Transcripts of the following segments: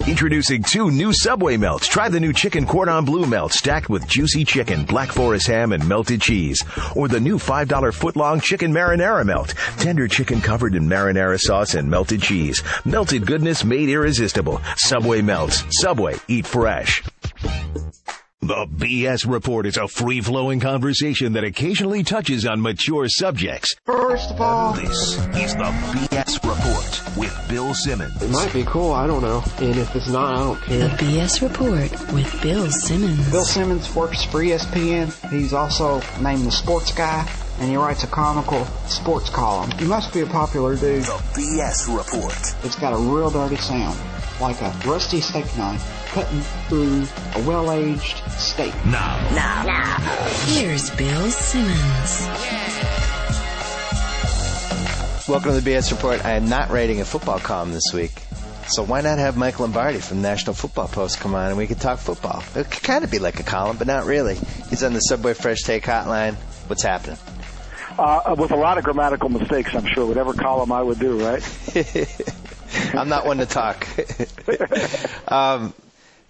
Introducing 2 new Subway melts. Try the new chicken cordon bleu melt stacked with juicy chicken, Black Forest ham, and melted cheese. Or the new $5 footlong chicken marinara melt. Tender chicken covered in marinara sauce and melted cheese. Melted goodness made irresistible. Subway melts. Subway, eat fresh. The BS Report is a free-flowing conversation that occasionally touches on mature subjects. First of all, This is the BS Report with Bill Simmons. it might be cool, I don't know. And if it's not, I don't The care. BS Report with Bill Simmons. Bill Simmons works for ESPN. He's also named the sports guy, and he writes a comical sports column. He must be a popular dude. The BS Report. It's got a real dirty sound, like a rusty steak knife cutting through a well-aged steak. Now. Here's Bill Simmons. Welcome to the BS Report. I am not writing a football column this week, so why not have Mike Lombardi from National Football Post come on and we could talk football? It could kind of be like a column, but not really. He's on the Subway Fresh Take hotline. What's happening? With a lot of grammatical mistakes, I'm sure, whatever column I would do, right? I'm not one to talk.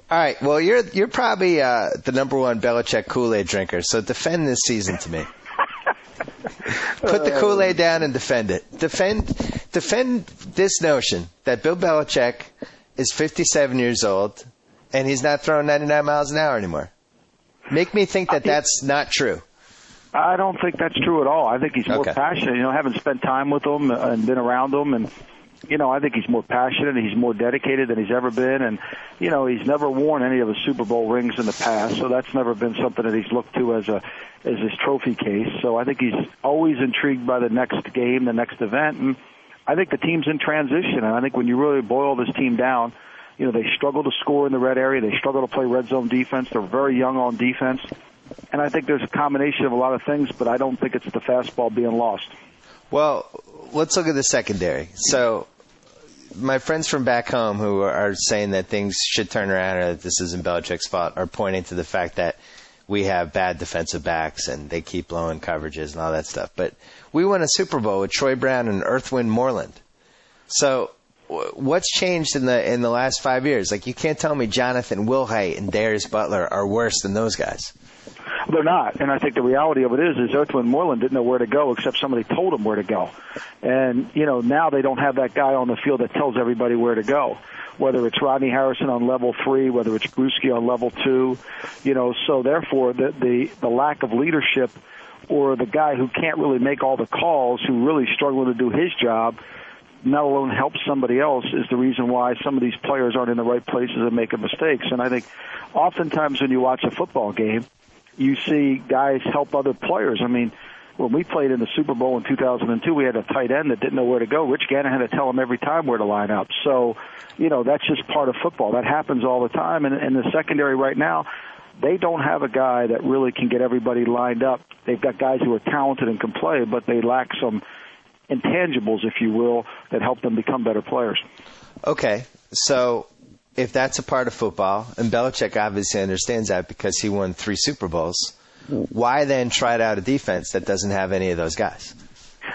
All right. Well, you're probably the number one Belichick Kool-Aid drinker, so defend this season to me. Put the Kool-Aid down and defend it. Defend this notion that Bill Belichick is 57 years old and he's not throwing 99 miles an hour anymore. Make me think that that's not true. I don't think that's true at all. I think he's more Okay. passionate. Having spent time with him and been around him, and I think he's more passionate. He's more dedicated than he's ever been, and he's never worn any of the Super Bowl rings in the past, so that's never been something that he's looked to as his trophy case. So I think he's always intrigued by the next game, the next event, and I think the team's in transition. And I think when you really boil this team down, they struggle to score in the red area. They struggle to play red zone defense. They're very young on defense. And I think there's a combination of a lot of things, but I don't think it's the fastball being lost. Well, let's look at the secondary. So my friends from back home who are saying that things should turn around or that this isn't Belichick's fault are pointing to the fact that we have bad defensive backs and they keep blowing coverages and all that stuff. But we won a Super Bowl with Troy Brown and Earthwind Moreland. So what's changed in the last 5 years? Like, you can't tell me Jonathan Wilhite and Darius Butler are worse than those guys. They're not, and I think the reality of it is Earthwind Moreland didn't know where to go except somebody told him where to go. And, now they don't have that guy on the field that tells everybody where to go, whether it's Rodney Harrison on level 3, whether it's Bruschi on level 2, so therefore the lack of leadership or the guy who can't really make all the calls, who really struggling to do his job, not alone help somebody else, is the reason why some of these players aren't in the right places and making mistakes. And I think oftentimes when you watch a football game, you see guys help other players. I mean, when we played in the Super Bowl in 2002, we had a tight end that didn't know where to go. Rich Gannon had to tell him every time where to line up. So, that's just part of football. That happens all the time. And in the secondary right now, they don't have a guy that really can get everybody lined up. They've got guys who are talented and can play, but they lack some intangibles, if you will, that help them become better players. Okay, so if that's a part of football, and Belichick obviously understands that because he won 3 Super Bowls, why then try out a defense that doesn't have any of those guys?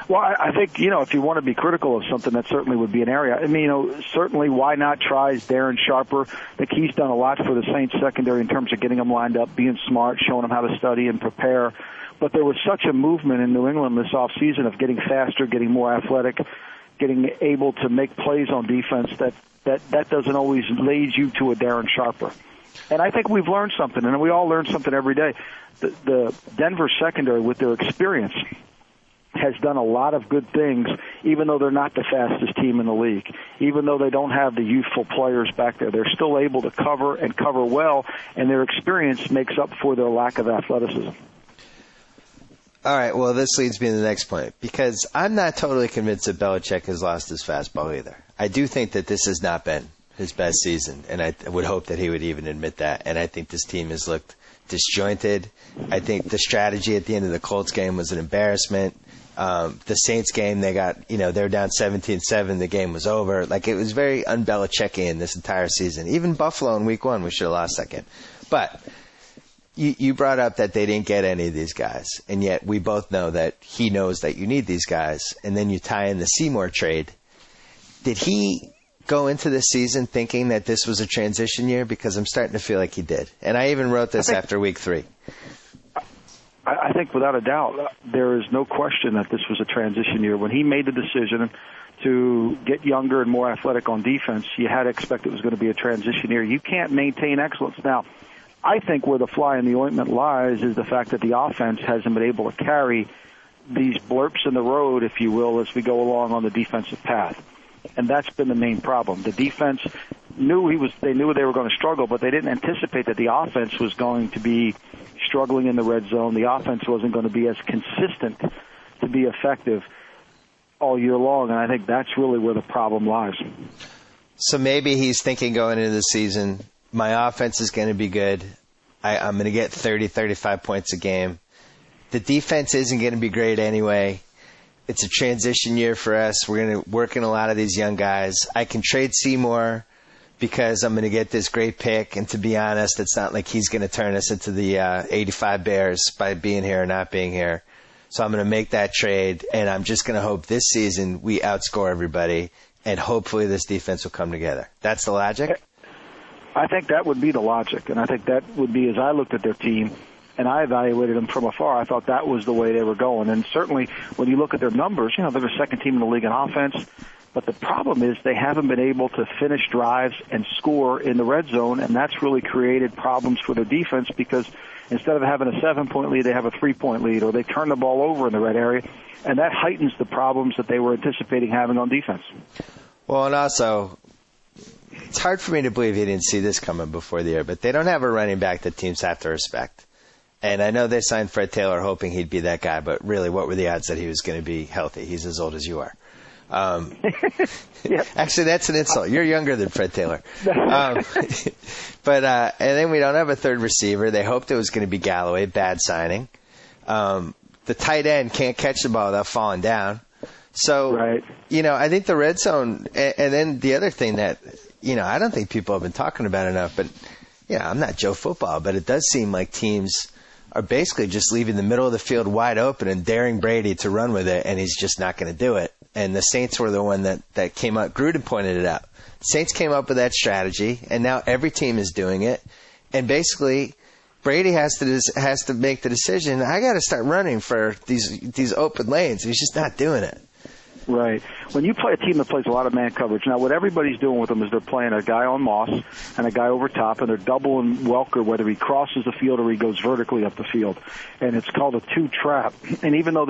Well, I think, if you want to be critical of something, that certainly would be an area. I mean, certainly why not try Darren Sharper? I think he's done a lot for the Saints secondary in terms of getting them lined up, being smart, showing them how to study and prepare. But there was such a movement in New England this offseason of getting faster, getting more athletic, getting able to make plays on defense that doesn't always lead you to a Darren Sharper. And I think we've learned something, and we all learn something every day. The Denver secondary, with their experience, has done a lot of good things, even though they're not the fastest team in the league. Even though they don't have the youthful players back there, they're still able to cover and cover well, and their experience makes up for their lack of athleticism. All right, well, this leads me to the next point, because I'm not totally convinced that Belichick has lost his fastball either. I do think that this has not been his best season, and I would hope that he would even admit that. And I think this team has looked disjointed. I think the strategy at the end of the Colts game was an embarrassment. The Saints game, they were down 17-7. The game was over. Like, it was very un-Belichickian this entire season. Even Buffalo in week 1, we should have lost that game. But you brought up that they didn't get any of these guys, and yet we both know that he knows that you need these guys. And then you tie in the Seymour trade. Did he go into this season thinking that this was a transition year? Because I'm starting to feel like he did. And I even wrote this after week 3. I think without a doubt, there is no question that this was a transition year. When he made the decision to get younger and more athletic on defense, you had to expect it was going to be a transition year. You can't maintain excellence. Now, I think where the fly in the ointment lies is the fact that the offense hasn't been able to carry these blurps in the road, if you will, as we go along on the defensive path. And that's been the main problem. The defense they knew they were going to struggle, but they didn't anticipate that the offense was going to be struggling in the red zone. The offense wasn't going to be as consistent to be effective all year long, and I think that's really where the problem lies. So maybe he's thinking going into the season, my offense is going to be good. I'm going to get 30, 35 points a game. The defense isn't going to be great anyway. It's a transition year for us. We're going to work in a lot of these young guys. I can trade Seymour because I'm going to get this great pick. And to be honest, it's not like he's going to turn us into the 85 Bears by being here or not being here. So I'm going to make that trade, and I'm just going to hope this season we outscore everybody, and hopefully this defense will come together. That's the logic? I think that would be the logic, and I think that would be, as I looked at their team, and I evaluated them from afar, I thought that was the way they were going. And certainly when you look at their numbers, they're the second team in the league in offense. But the problem is they haven't been able to finish drives and score in the red zone, and that's really created problems for their defense because instead of having a 7-point lead, they have a 3-point lead, or they turn the ball over in the red area, and that heightens the problems that they were anticipating having on defense. Well, and also, it's hard for me to believe he didn't see this coming before the year, but they don't have a running back that teams have to respect. And I know they signed Fred Taylor hoping he'd be that guy, but really, what were the odds that he was going to be healthy? He's as old as you are. Yep. Actually, that's an insult. You're younger than Fred Taylor. And then we don't have a third receiver. They hoped it was going to be Galloway. Bad signing. The tight end can't catch the ball without falling down. So, right. I think the red zone, and then the other thing that, I don't think people have been talking about enough, but, I'm not Joe Football, but it does seem like teams are basically just leaving the middle of the field wide open and daring Brady to run with it, and he's just not going to do it. And the Saints were the one that came up. Gruden pointed it out. Saints came up with that strategy, and now every team is doing it. And basically, Brady has to make the decision. I got to start running for these open lanes. He's just not doing it. Right. When you play a team that plays a lot of man coverage, now what everybody's doing with them is they're playing a guy on Moss and a guy over top, and they're doubling Welker whether he crosses the field or he goes vertically up the field. And it's called a two-trap. And even though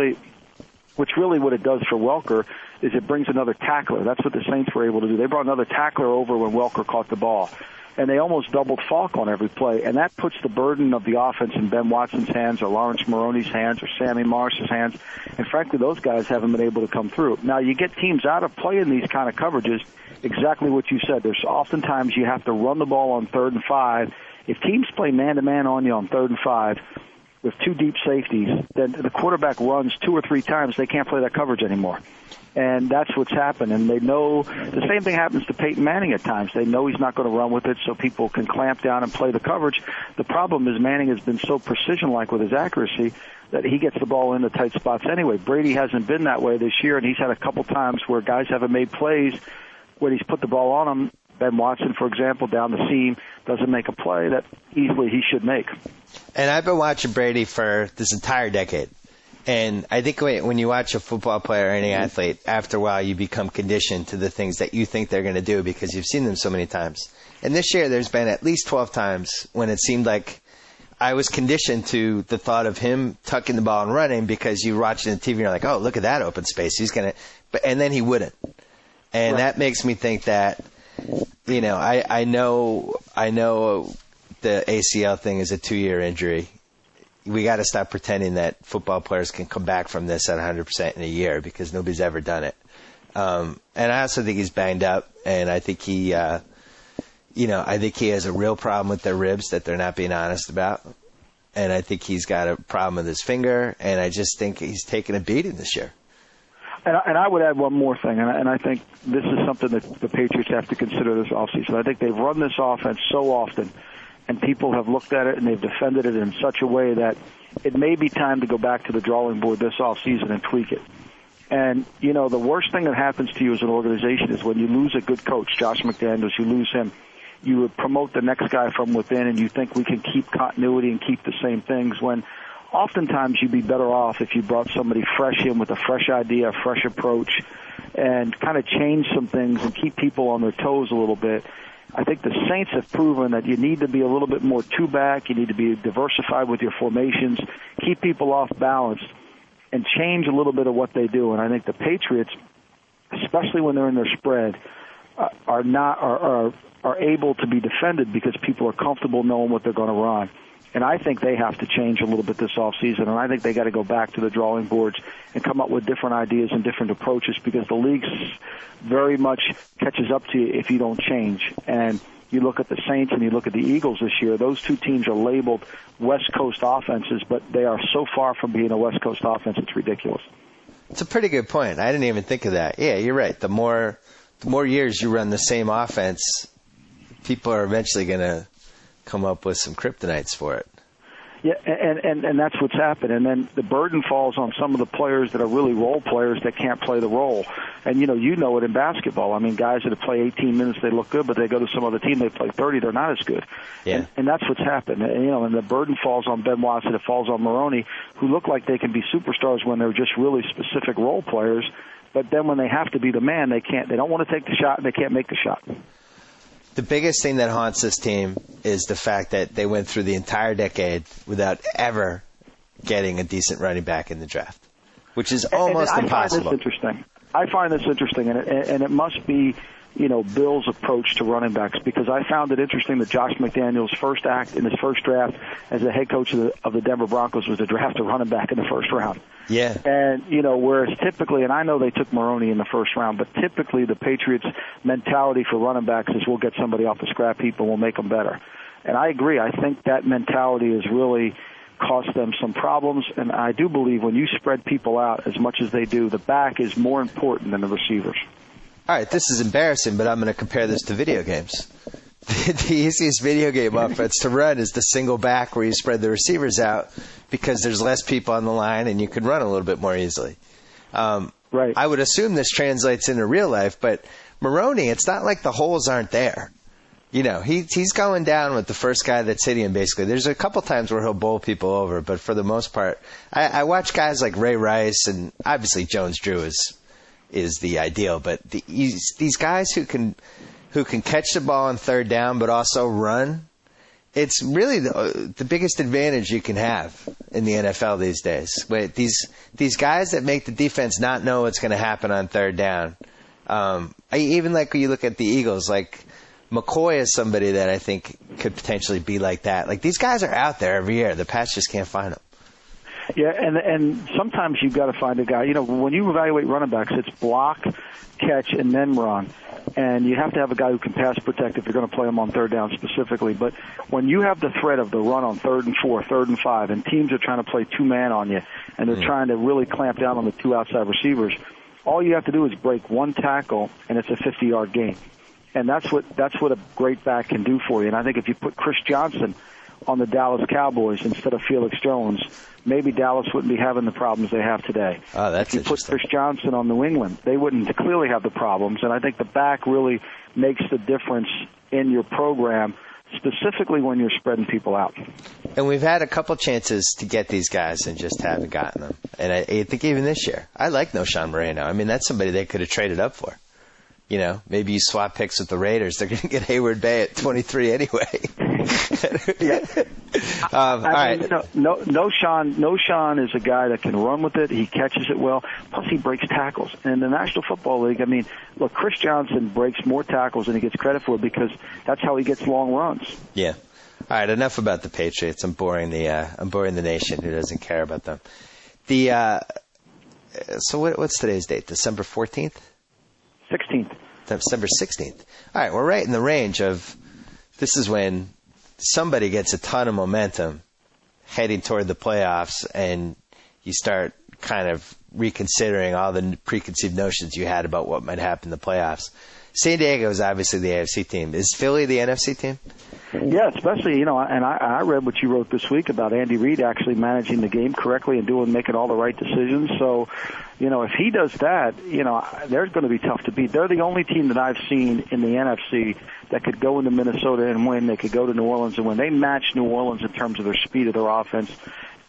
which really what it does for Welker is it brings another tackler. That's what the Saints were able to do. They brought another tackler over when Welker caught the ball. And they almost doubled Falk on every play. And that puts the burden of the offense in Ben Watson's hands or Lawrence Maroney's hands or Sammy Morris's hands. And frankly, those guys haven't been able to come through. Now, you get teams out of playing these kind of coverages, exactly what you said. There's oftentimes you have to run the ball on 3rd and 5. If teams play man-to-man on you on 3rd and 5 with 2 deep safeties, then the quarterback runs 2 or 3 times. They can't play that coverage anymore. And that's what's happened. And they know the same thing happens to Peyton Manning at times. They know he's not going to run with it, so people can clamp down and play the coverage. The problem is Manning has been so precision-like with his accuracy that he gets the ball in the tight spots anyway. Brady hasn't been that way this year, and he's had a couple times where guys haven't made plays when he's put the ball on them. Ben Watson, for example, down the seam, doesn't make a play that easily he should make. And I've been watching Brady for this entire decade. And I think when you watch a football player or any athlete, after a while you become conditioned to the things that you think they're going to do because you've seen them so many times. And this year there's been at least 12 times when it seemed like I was conditioned to the thought of him tucking the ball and running because you watch it on TV and you're like, oh, look at that open space. He's going to – and then he wouldn't. And that makes me think that, I know the ACL thing is a 2-year injury. We got to stop pretending that football players can come back from this at 100% in a year because nobody's ever done it. And I also think he's banged up, and I think he has a real problem with their ribs that they're not being honest about. And I think he's got a problem with his finger, and I just think he's taking a beating this year. And I would add one more thing, and I think this is something that the Patriots have to consider this offseason. I think they've run this offense so often, and people have looked at it and they've defended it in such a way that it may be time to go back to the drawing board this offseason and tweak it. And, the worst thing that happens to you as an organization is when you lose a good coach, Josh McDaniels, you lose him, you would promote the next guy from within, and you think we can keep continuity and keep the same things, when oftentimes you'd be better off if you brought somebody fresh in with a fresh idea, a fresh approach, and kind of change some things and keep people on their toes a little bit. I think the Saints have proven that you need to be a little bit more two-back, you need to be diversified with your formations, keep people off balance, and change a little bit of what they do. And I think the Patriots, especially when they're in their spread, are able to be defended because people are comfortable knowing what they're going to run. And I think they have to change a little bit this offseason, and I think they got to go back to the drawing boards and come up with different ideas and different approaches, because the league very much catches up to you if you don't change. And you look at the Saints and you look at the Eagles this year, those two teams are labeled West Coast offenses, but they are so far from being a West Coast offense, it's ridiculous. It's a pretty good point. I didn't even think of that. Yeah, you're right. The more years you run the same offense, people are eventually going to come up with some kryptonites for it. Yeah, and that's what's happened. And then the burden falls on some of the players that are really role players that can't play the role. And, you know it in basketball. I mean, guys that play 18 minutes, they look good, but they go to some other team, they play 30, they're not as good. Yeah. And that's what's happened. And the burden falls on Ben Watson, it falls on Maroney, who look like they can be superstars when they're just really specific role players. But then when they have to be the man, they can't. They don't want to take the shot, and they can't make the shot. The biggest thing that haunts this team is the fact that they went through the entire decade without ever getting a decent running back in the draft, which is almost impossible. I find this interesting, and it must be, Bill's approach to running backs, because I found it interesting that Josh McDaniels' first act in his first draft as the head coach of the Denver Broncos was to draft a running back in the first round. Yeah. And, whereas typically, and I know they took Maroney in the first round, but typically the Patriots' mentality for running backs is we'll get somebody off the scrap heap and we'll make them better. And I agree. I think that mentality has really cost them some problems, and I do believe when you spread people out as much as they do, the back is more important than the receivers. All right, this is embarrassing, but I'm going to compare this to video games. The easiest video game offense to run is the single back where you spread the receivers out because there's less people on the line and you can run a little bit more easily. Right. I would assume this translates into real life, but Maroney, it's not like the holes aren't there. He's going down with the first guy that's hitting him, basically. There's a couple times where he'll bowl people over, but for the most part, I watch guys like Ray Rice, and obviously Jones-Drew is the ideal, but these guys who can catch the ball on third down but also run, it's really the biggest advantage you can have in the NFL these days. Wait, these guys that make the defense not know what's going to happen on third down. Even like when you look at the Eagles, like McCoy is somebody that I think could potentially be like that. Like, these guys are out there every year. The Pats just can't find them. Yeah, and sometimes you've got to find a guy. When you evaluate running backs, it's block, catch, and then run. And you have to have a guy who can pass protect if you're going to play him on third down specifically. But when you have the threat of the run on 3rd and 4, 3rd and 5, and teams are trying to play two-man on you, and they're trying to really clamp down on the two outside receivers, all you have to do is break one tackle, and it's a 50-yard gain. And that's what a great back can do for you. And I think if you put Chris Johnson on the Dallas Cowboys instead of Felix Jones, maybe Dallas wouldn't be having the problems they have today. Oh, that's if you put Chris Johnson on New England, they wouldn't clearly have the problems. And I think the back really makes the difference in your program, specifically when you're spreading people out. And we've had a couple chances to get these guys and just haven't gotten them. And I think even this year, I like Noshawn Moreno. I mean, that's somebody they could have traded up for. Maybe you swap picks with the Raiders. They're going to get Hayward Bay at 23 anyway. Yeah. All right. Noshawn is a guy that can run with it. He catches it well. Plus, he breaks tackles. And in the National Football League, look, Chris Johnson breaks more tackles than he gets credit for because that's how he gets long runs. Yeah. All right. Enough about the Patriots. I'm boring the nation who doesn't care about them. So what's today's date? December 14th? 16th. December 16th. All right, we're right in the range of this is when somebody gets a ton of momentum heading toward the playoffs and you start kind of reconsidering all the preconceived notions you had about what might happen in the playoffs. San Diego is obviously the AFC team. Is Philly the NFC team? Yeah, especially, and I read what you wrote this week about Andy Reid actually managing the game correctly and making all the right decisions. So, If he does that, they're going to be tough to beat. They're the only team that I've seen in the NFC that could go into Minnesota and win. They could go to New Orleans and win. They match New Orleans in terms of their speed of their offense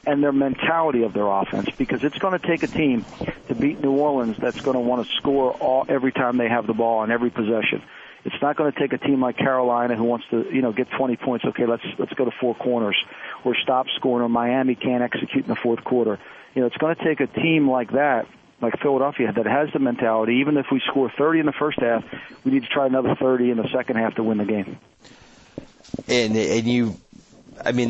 and their mentality of their offense, because it's going to take a team to beat New Orleans that's going to want to score every time they have the ball on every possession. It's not going to take a team like Carolina who wants to, get 20 points. Okay, let's go to four corners, or stop scoring, or Miami can't execute in the fourth quarter. It's going to take a team like that, like Philadelphia, that has the mentality. Even if we score 30 in the first half, we need to try another 30 in the second half to win the game. And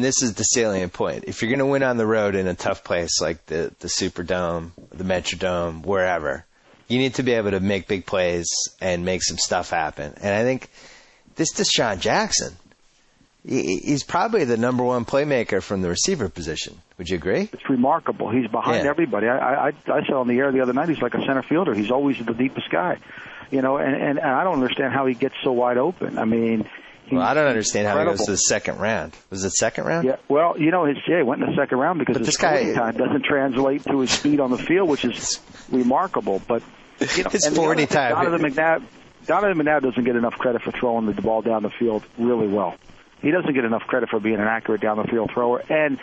this is the salient point. If you're going to win on the road in a tough place like the Superdome, the Metrodome, wherever, you need to be able to make big plays and make some stuff happen. And I think this Deshaun Jackson, he's probably the number one playmaker from the receiver position. Would you agree? It's remarkable. He's behind everybody. I said on the air the other night, he's like a center fielder. He's always the deepest guy. And I don't understand how he gets so wide open. I mean, I don't understand how he goes to the second round. Was it second round? Yeah. Well, he went in the second round because his throwing time doesn't translate to his speed on the field, which is remarkable. But his 40 time. Donovan McNabb doesn't get enough credit for throwing the ball down the field really well. He doesn't get enough credit for being an accurate down the field thrower. And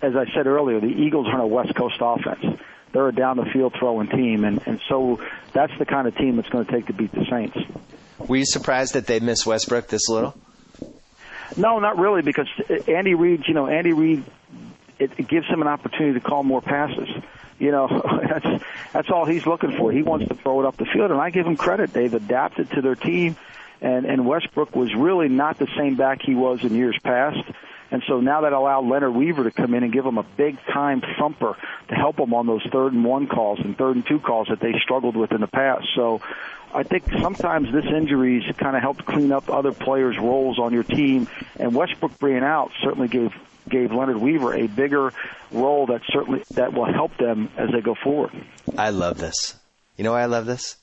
as I said earlier, the Eagles aren't a West Coast offense. They're a down the field throwing team, and so that's the kind of team it's going to take to beat the Saints. Were you surprised that they missed Westbrook this little? No, not really, because Andy Reid, it gives him an opportunity to call more passes. That's all he's looking for. He wants to throw it up the field, and I give him credit. They've adapted to their team, and Westbrook was really not the same back he was in years past. And so now that allowed Leonard Weaver to come in and give him a big-time thumper to help him on those 3rd and 1 calls and 3rd and 2 calls that they struggled with in the past. So I think sometimes this injuries kind of helped clean up other players' roles on your team, and Westbrook being out certainly gave Leonard Weaver a bigger role that will help them as they go forward. I love this. You know why I love this?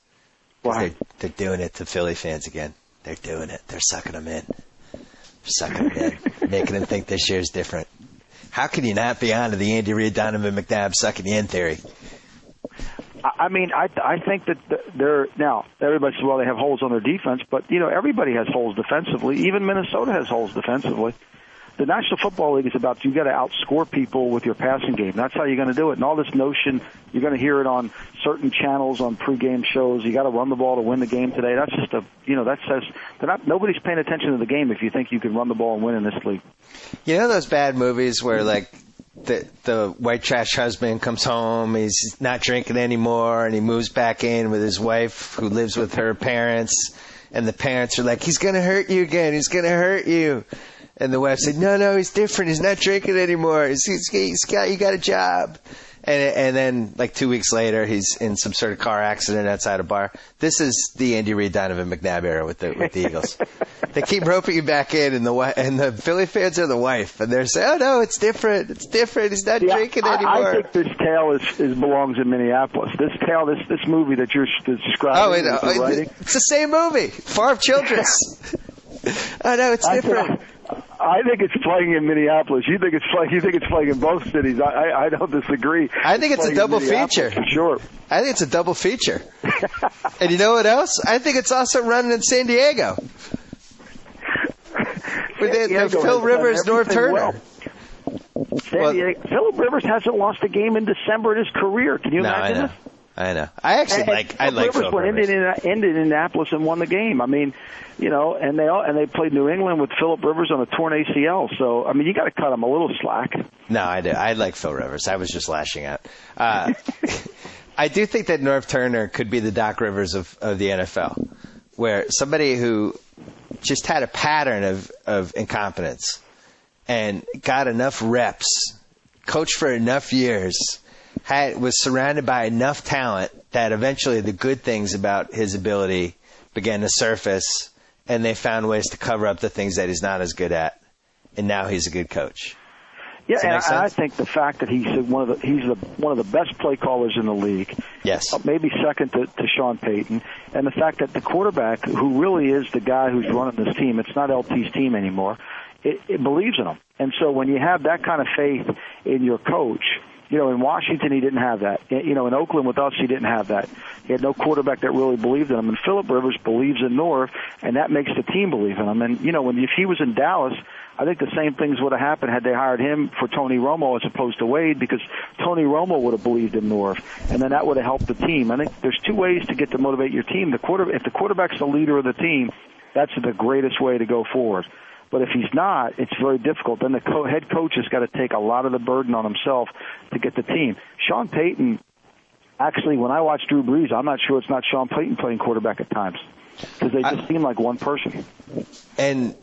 Why? They're doing it to Philly fans again. They're doing it. They're sucking them in. Sucking them in, making them think this year's different. How can you not be on to the Andy Reid, Donovan McNabb sucking you in theory? I mean, I think that they're now. Everybody says, well, they have holes on their defense, but everybody has holes defensively. Even Minnesota has holes defensively. The National Football League is about you got to outscore people with your passing game. That's how you're going to do it. And all this notion, you're going to hear it on certain channels on pregame shows. You got to run the ball to win the game today. That's just that says nobody's paying attention to the game if you think you can run the ball and win in this league. You know those bad movies where like the white trash husband comes home, he's not drinking anymore, and he moves back in with his wife who lives with her parents, and the parents are like, he's going to hurt you again. He's going to hurt you. And the wife said, no, he's different. He's not drinking anymore. You got a job. And then, like 2 weeks later, he's in some sort of car accident outside a bar. This is the Andy Reid, Donovan McNabb era with the Eagles. They keep roping you back in, and the Philly fans are the wife. And they're saying, oh, no, it's different. It's different. He's not drinking anymore. I think this tale belongs in Minneapolis. This tale, this movie that you're describing. It's the same movie. Favre Childress. Oh, no, it's different. I think it's playing in Minneapolis. You think it's playing in both cities. I don't disagree. I think it's a double feature. For sure. I think it's a double feature. And you know what else? I think it's also running in San Diego. With Phil Rivers, North Turner. Phil Rivers hasn't lost a game in December in his career. Can you imagine this? I know. I actually like Phil Rivers. Ended in Indianapolis and won the game. I mean, and they played New England with Philip Rivers on a torn ACL. So I mean, you got to cut him a little slack. No, I do. I like Phil Rivers. I was just lashing out. I do think that North Turner could be the Doc Rivers of the NFL, where somebody who just had a pattern of incompetence and got enough reps, coached for enough years, was surrounded by enough talent that eventually the good things about his ability began to surface, and they found ways to cover up the things that he's not as good at, and now he's a good coach. Yeah, and I think the fact that he's one of the best play callers in the league. Yes, maybe second to Sean Payton, and the fact that the quarterback, who really is the guy who's running this team, it's not LT's team anymore. It believes in him, and so when you have that kind of faith in your coach, In Washington, he didn't have that. In Oakland with us, he didn't have that. He had no quarterback that really believed in him. And Phillip Rivers believes in Norv, and that makes the team believe in him. And, if he was in Dallas, I think the same things would have happened had they hired him for Tony Romo as opposed to Wade, because Tony Romo would have believed in Norv, and then that would have helped the team. I think there's two ways to get to motivate your team. If the quarterback's the leader of the team, that's the greatest way to go forward. But if he's not, it's very difficult. Then the head coach has got to take a lot of the burden on himself to get the team. Sean Payton, actually, when I watch Drew Brees, I'm not sure it's not Sean Payton playing quarterback at times, because they just seem like one person. And,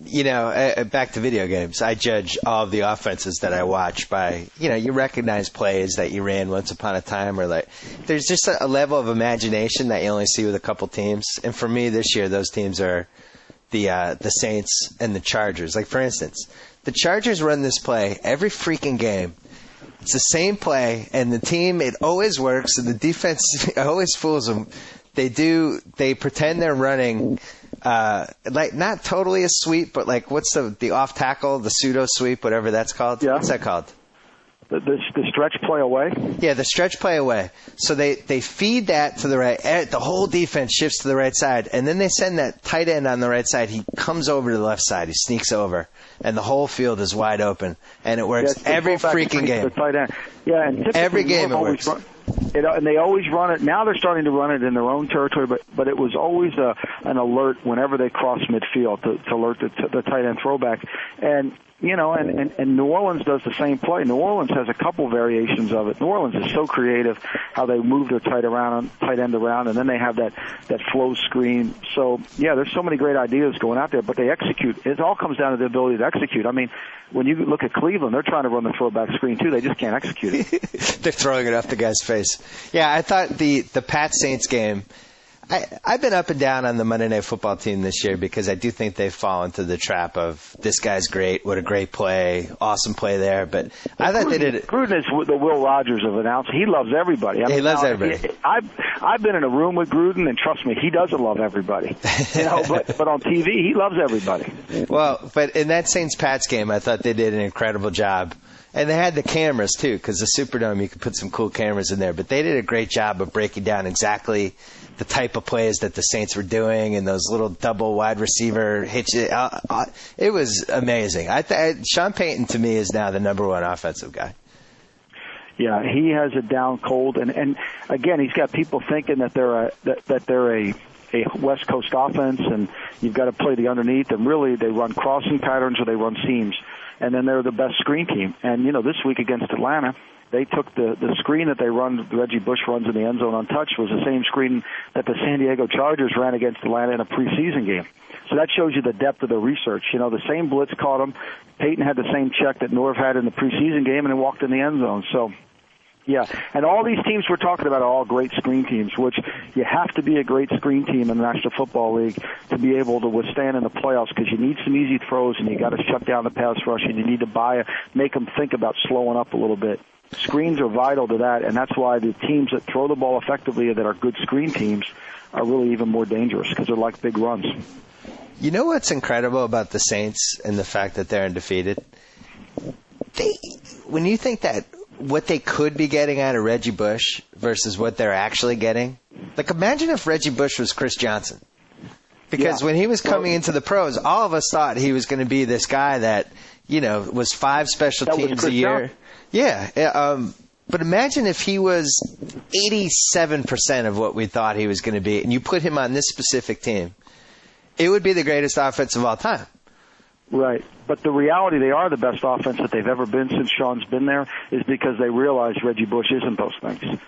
back to video games, I judge all of the offenses that I watch by, you recognize plays that you ran once upon a time, or there's just a level of imagination that you only see with a couple teams. And for me this year, those teams are the Saints and the Chargers. Like, for instance, the Chargers run this play every freaking game. It's the same play, and the team, it always works, and the defense always fools them. They pretend they're running, not totally a sweep, but what's the off tackle, the pseudo sweep, whatever that's called? Yeah. What's that called? The stretch play away? Yeah, the stretch play away. So they feed that to the right. The whole defense shifts to the right side, and then they send that tight end on the right side. He comes over to the left side. He sneaks over, and the whole field is wide open. And it works every freaking game. The tight end. Yeah, and every game it works. And they always run it. Now they're starting to run it in their own territory, but it was always an alert whenever they cross midfield to alert the tight end throwback. And and New Orleans does the same play. New Orleans has a couple variations of it. New Orleans is so creative how they move their tight end around, and then they have that flow screen. So, yeah, there's so many great ideas going out there, but they execute. It all comes down to the ability to execute. I mean, when you look at Cleveland, they're trying to run the throwback screen, too. They just can't execute it. They're throwing it off the guy's face. Yeah, I thought the Pats-Saints game, I've been up and down on the Monday Night Football team this year because I do think they've fallen into the trap of this guy's great, what a great play, awesome play there. But I thought they did it. Gruden is the Will Rogers of announcing. He loves everybody. He loves everybody. I've been in a room with Gruden, and trust me, he doesn't love everybody. But on TV, he loves everybody. Well, but in that Saints-Pats game, I thought they did an incredible job. And they had the cameras, too, because the Superdome, you could put some cool cameras in there. But they did a great job of breaking down exactly the type of plays that the Saints were doing and those little double wide receiver hitches. It was amazing. Sean Payton, to me, is now the number one offensive guy. Yeah, he has it down cold. And again, he's got people thinking that they're a West Coast offense, and you've got to play the underneath. And really, they run crossing patterns or they run seams. And then they're the best screen team. And, this week against Atlanta, they took the screen that they run, Reggie Bush runs in the end zone untouched, was the same screen that the San Diego Chargers ran against Atlanta in a preseason game. So that shows you the depth of the research. The same blitz caught him. Peyton had the same check that Norv had in the preseason game, and it walked in the end zone. So, yeah, and all these teams we're talking about are all great screen teams, which you have to be a great screen team in the National Football League to be able to withstand in the playoffs, because you need some easy throws and you got to shut down the pass rush, and you need to make them think about slowing up a little bit. Screens are vital to that, and that's why the teams that throw the ball effectively that are good screen teams are really even more dangerous, because they're like big runs. You know what's incredible about the Saints and the fact that they're undefeated? When you think that what they could be getting out of Reggie Bush versus what they're actually getting. Imagine if Reggie Bush was Chris Johnson. Because when he was coming into the pros, all of us thought he was going to be this guy that, was 5 special teams a year. Johnson. Yeah. But imagine if he was 87% of what we thought he was going to be, and you put him on this specific team. It would be the greatest offense of all time. Right. But the reality, they are the best offense that they've ever been since Sean's been there, is because they realize Reggie Bush isn't those things.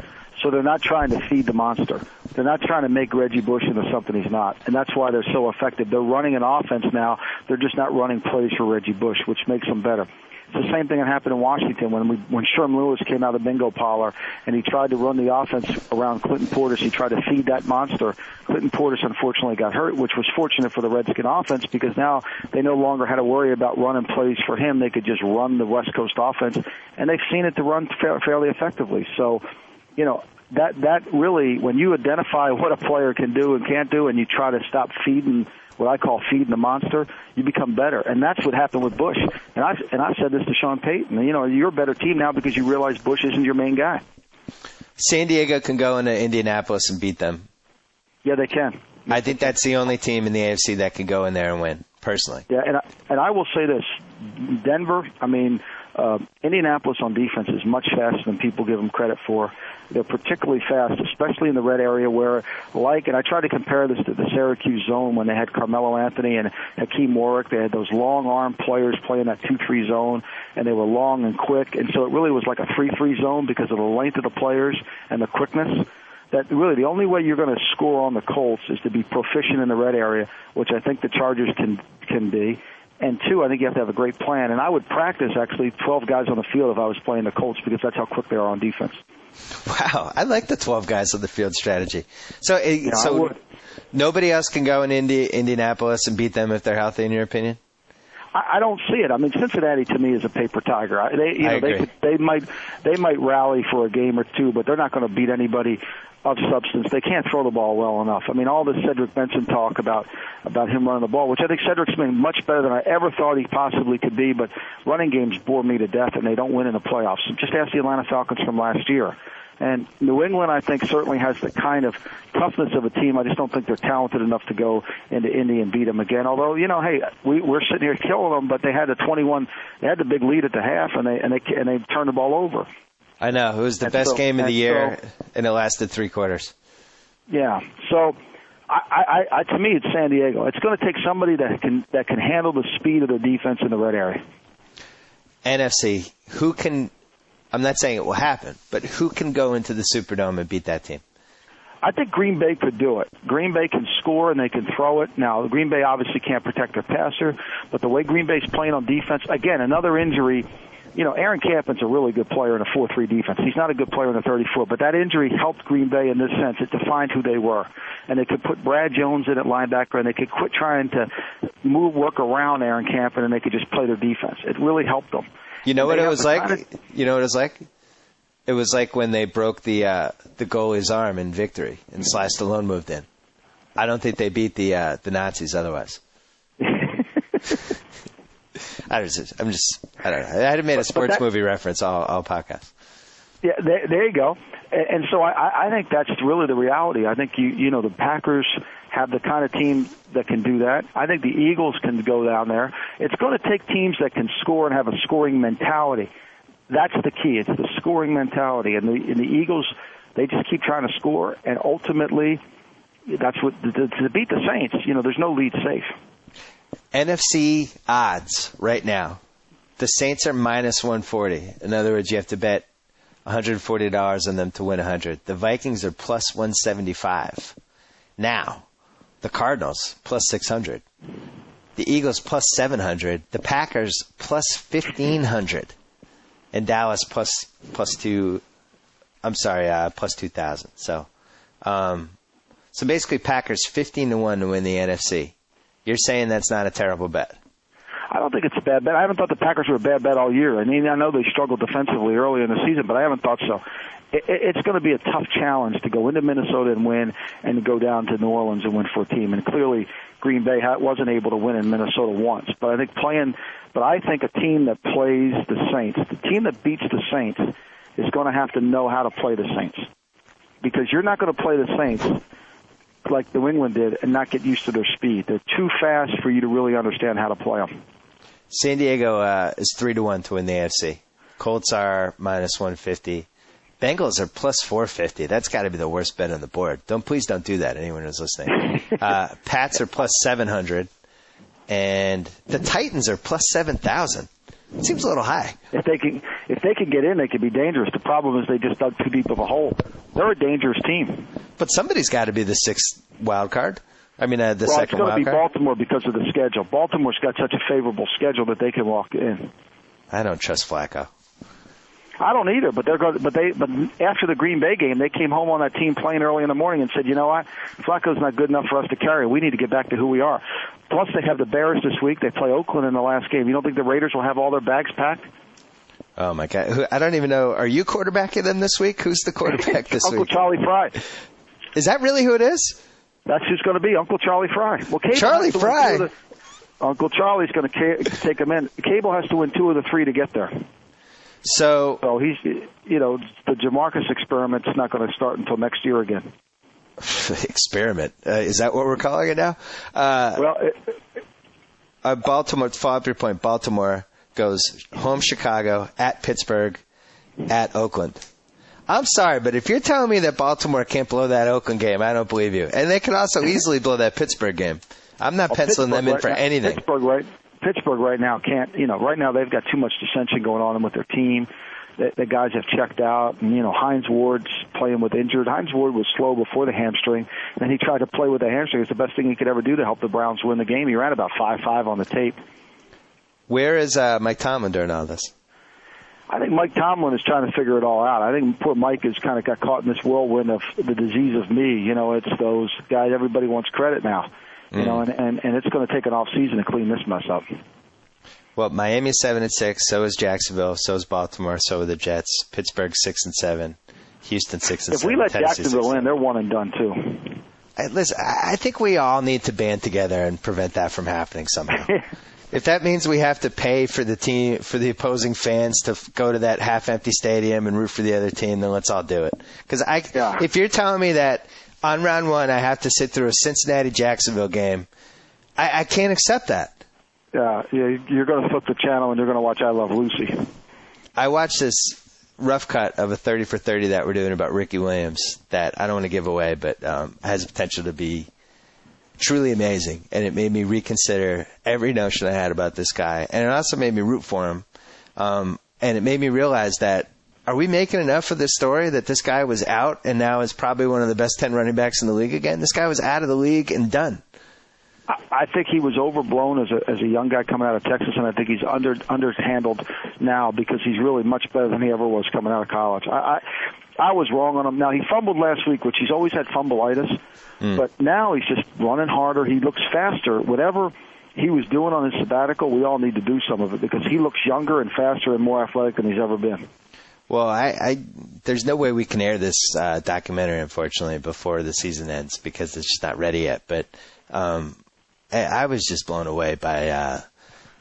So they're not trying to feed the monster. They're not trying to make Reggie Bush into something he's not. And that's why they're so effective. They're running an offense now. They're just not running plays for Reggie Bush, which makes them better. It's the same thing that happened in Washington when Sherm Lewis came out of the bingo parlor and he tried to run the offense around Clinton Portis. He tried to feed that monster. Clinton Portis unfortunately got hurt, which was fortunate for the Redskin offense, because now they no longer had to worry about running plays for him. They could just run the West Coast offense, and they've seen it to run fairly effectively. So, that really, when you identify what a player can do and can't do, and you try to stop feeding what I call feeding the monster, you become better. And that's what happened with Bush. And I said this to Sean Payton. You know, you're a better team now because you realize Bush isn't your main guy. San Diego can go into Indianapolis and beat them. Yeah, they can. I think that's the only team in the AFC that can go in there and win, personally. Yeah, and I will say this. Denver, Indianapolis on defense is much faster than people give them credit for. They're particularly fast, especially in the red area where, and I try to compare this to the Syracuse zone when they had Carmelo Anthony and Hakeem Warwick. They had those long-arm players playing that 2-3 zone, and they were long and quick. And so it really was like a 3-3 zone because of the length of the players and the quickness. That really the only way you're going to score on the Colts is to be proficient in the red area, which I think the Chargers can be. And two, I think you have to have a great plan. And I would practice, actually, 12 guys on the field if I was playing the Colts because that's how quick they are on defense. Wow, I like the 12 guys on the field strategy. So nobody else can go in Indianapolis and beat them if they're healthy, in your opinion? I don't see it. I mean, Cincinnati to me is a paper tiger. They might rally for a game or two, but they're not going to beat anybody of substance. They can't throw the ball well enough. I mean, all this Cedric Benson talk about him running the ball, which I think Cedric's been much better than I ever thought he possibly could be, but running games bore me to death, and they don't win in the playoffs. Just ask the Atlanta Falcons from last year. And New England, I think, certainly has the kind of toughness of a team. I just don't think they're talented enough to go into Indy and beat them again. Although, you know, hey, we're sitting here killing them, but they had they had the big lead at the half, and they turned the ball over. I know. It was the best game of the year, and it lasted 3 quarters. Yeah. So, I to me, it's San Diego. It's going to take somebody that can handle the speed of the defense in the red area. NFC, who can? I'm not saying it will happen, but who can go into the Superdome and beat that team? I think Green Bay could do it. Green Bay can score and they can throw it. Now, Green Bay obviously can't protect their passer, but the way Green Bay's playing on defense, again, another injury. You know, Aaron Campen's a really good player in a 4-3 defense. He's not a good player in a 34, but that injury helped Green Bay in this sense. It defined who they were. And they could put Brad Jones in at linebacker, and they could quit trying to work around Aaron Campen, and they could just play their defense. It really helped them. You know what it was like? You know what it was like? It was like when they broke the goalie's arm in victory, and Sly Stallone moved in. I don't think they beat the Nazis otherwise. I don't know. I hadn't made a sports movie reference all podcast. Yeah, there you go. And so I think that's really the reality. I think you know the Packers have the kind of team that can do that. I think the Eagles can go down there. It's going to take teams that can score and have a scoring mentality. That's the key. It's the scoring mentality. And the Eagles, they just keep trying to score, and ultimately, that's what to beat the Saints. You know, there's no lead safe. NFC odds right now. The Saints are minus 140. In other words, you have to bet $140 on them to win 100. The Vikings are plus 175. Now, the Cardinals plus 600. The Eagles plus 700. The Packers plus 1,500. And Dallas plus 2,000. So basically Packers 15-1 to win the NFC. You're saying that's not a terrible bet? I don't think it's a bad bet. I haven't thought the Packers were a bad bet all year. I mean, I know they struggled defensively early in the season, but I haven't thought so. It's going to be a tough challenge to go into Minnesota and win and go down to New Orleans and win for a team. And clearly, Green Bay wasn't able to win in Minnesota once. But I think a team that plays the Saints, the team that beats the Saints, is going to have to know how to play the Saints. Because you're not going to play the Saints like New England did and not get used to their speed. They're too fast for you to really understand how to play them. San Diego is 3-1 to win the AFC. Colts are minus 150. Bengals are plus 450. That's got to be the worst bet on the board. Please don't do that, anyone who's listening. Pats are plus 700. And the Titans are plus 7,000. It seems a little high. If they can get in, they could be dangerous. The problem is they just dug too deep of a hole. They're a dangerous team. But somebody's got to be the sixth wild card. I mean, the second wild card. It's going to be Baltimore because of the schedule. Baltimore's got such a favorable schedule that they can walk in. I don't trust Flacco. I don't either. But after the Green Bay game, they came home on that team playing early in the morning and said, you know what, Flacco's not good enough for us to carry. We need to get back to who we are. Plus, they have the Bears this week. They play Oakland in the last game. You don't think the Raiders will have all their bags packed? Oh, my God. I don't even know. Are you quarterbacking them this week? Who's the quarterback this week? Uncle Charlie Fry. Is that really who it is? That's who's going to be Uncle Charlie Fry. Well, Cable Charlie Fry. Uncle Charlie's going to take him in. Cable has to win 2 of the 3 to get there. So he's, the Jamarcus experiment's not going to start until next year again. Experiment. Is that what we're calling it now? Baltimore, to follow up your point, Baltimore goes home Chicago, at Pittsburgh, at Oakland. I'm sorry, but if you're telling me that Baltimore can't blow that Oakland game, I don't believe you. And they can also easily blow that Pittsburgh game. I'm not penciling them in for anything. Pittsburgh right now can't, right now they've got too much dissension going on with their team. The guys have checked out, and, Hines Ward's playing with injured. Hines Ward was slow before the hamstring, and he tried to play with the hamstring. It's the best thing he could ever do to help the Browns win the game. He ran about 5.5 on the tape. Where is Mike Tomlin during all this? I think Mike Tomlin is trying to figure it all out. I think poor Mike has kind of got caught in this whirlwind of the disease of me. It's those guys, everybody wants credit now. And it's going to take an off season to clean this mess up. Well, Miami's 7-6, so is Jacksonville, so is Baltimore, so are the Jets. Pittsburgh 6-7, Houston 6-7. If we let Tennessee Jacksonville 6-7. in, they're one and done too. Listen, I think we all need to band together and prevent that from happening somehow. If that means we have to pay for the opposing fans to go to that half-empty stadium and root for the other team, then let's all do it. Because if you're telling me that on round 1 I have to sit through a Cincinnati-Jacksonville game, I can't accept that. Yeah, you're going to flip the channel and you're going to watch I Love Lucy. I watched this rough cut of a 30 for 30 that we're doing about Ricky Williams that I don't want to give away, but has the potential to be truly amazing. And it made me reconsider every notion I had about this guy. And it also made me root for him. And it made me realize that, are we making enough of this story that this guy was out and now is probably one of the best 10 running backs in the league again? This guy was out of the league and done. I think he was overblown as a young guy coming out of Texas, and I think he's underhandled now because he's really much better than he ever was coming out of college. I was wrong on him. Now, he fumbled last week, which he's always had fumbleitis, but now he's just running harder. He looks faster. Whatever he was doing on his sabbatical, we all need to do some of it because he looks younger and faster and more athletic than he's ever been. Well, there's no way we can air this documentary, unfortunately, before the season ends because it's just not ready yet. But I was just blown away by,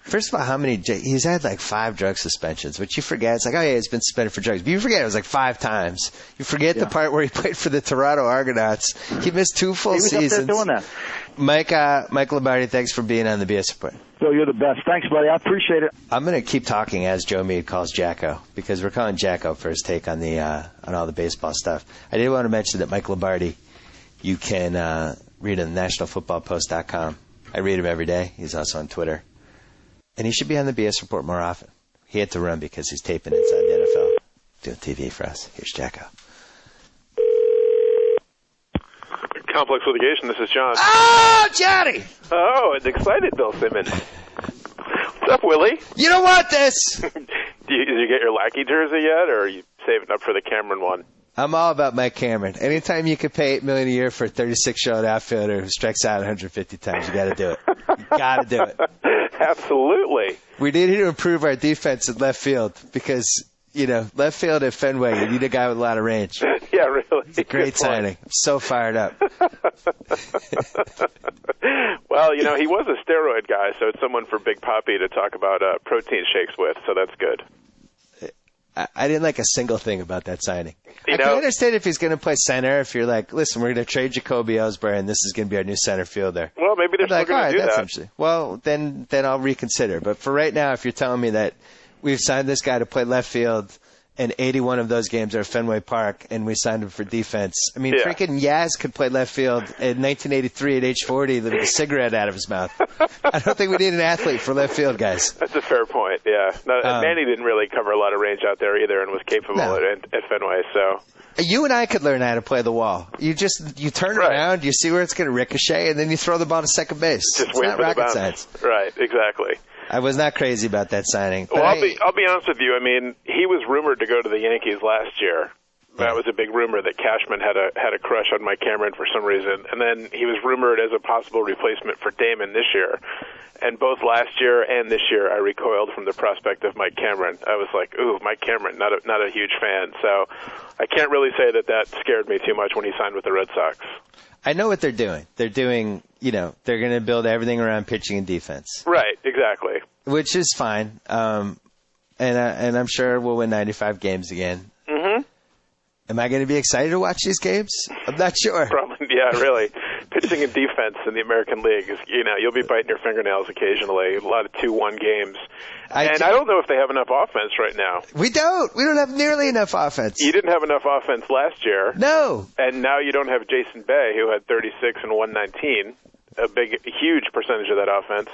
first of all, how many, he's had like 5 drug suspensions, which you forget. It's like, oh yeah, he's been suspended for drugs. But you forget it was like 5 times. You forget the part where he played for the Toronto Argonauts. He missed 2 full seasons. He was up there doing that. Mike Lombardi, thanks for being on the BS Report. So you're the best. Thanks, buddy. I appreciate it. I'm going to keep talking as Joe Meade calls JackO because we're calling JackO for his take on on all the baseball stuff. I did want to mention that Mike Lombardi, you can read on nationalfootballpost.com. I read him every day. He's also on Twitter. And he should be on the BS Report more often. He had to run because he's taping inside the NFL. Doing TV for us. Here's JackO. Complex Litigation, this is John. Oh, Johnny! Oh, and excited Bill Simmons. What's up, Willie? You don't want this! Did you get your Lackey jersey yet, or are you saving up for the Cameron one? I'm all about Mike Cameron. Anytime you could pay $8 million a year for a 36-year-old outfielder who strikes out 150 times, you got to do it. You got to do it. Absolutely. We need to improve our defense in left field because, left field at Fenway, you need a guy with a lot of range. Yeah, really. It's a great signing. I'm so fired up. Well, he was a steroid guy, so it's someone for Big Papi to talk about protein shakes with, so that's good. I didn't like a single thing about that signing. I can understand if he's going to play center, if you're like, listen, we're going to trade Jacoby Ellsbury, and this is going to be our new center fielder. Well, maybe they're still going to do that. Interesting. Well, then I'll reconsider. But for right now, if you're telling me that we've signed this guy to play left field, and 81 of those games are at Fenway Park, and we signed him for defense. I mean, freaking Yaz could play left field in 1983 at age 40 with a cigarette out of his mouth. I don't think we need an athlete for left field, guys. That's a fair point, yeah. No, Manny didn't really cover a lot of range out there either and was capable at Fenway, so... You and I could learn how to play the wall. You turn around, you see where it's going to ricochet, and then you throw the ball to second base. Just it's wait not for rocket the bounce. Science. Right, exactly. I was not crazy about that signing. Well, I'll be honest with you. I mean, he was rumored to go to the Yankees last year, That was a big rumor that Cashman had a crush on Mike Cameron for some reason, and then he was rumored as a possible replacement for Damon this year. And both last year and this year, I recoiled from the prospect of Mike Cameron. I was like, "Ooh, Mike Cameron, not a huge fan." So I can't really say that scared me too much when he signed with the Red Sox. I know what they're doing. They're doing, they're going to build everything around pitching and defense. Right, exactly. Which is fine. And I'm sure we'll win 95 games again. Mm-hmm. Am I going to be excited to watch these games? I'm not sure. Probably, yeah, really. Pitching and defense in the American League is, you'll be biting your fingernails occasionally. A lot of 2-1 games. I don't know if they have enough offense right now. We don't. We don't have nearly enough offense. You didn't have enough offense last year. No. And now you don't have Jason Bay, who had 36 and 119, huge percentage of that offense.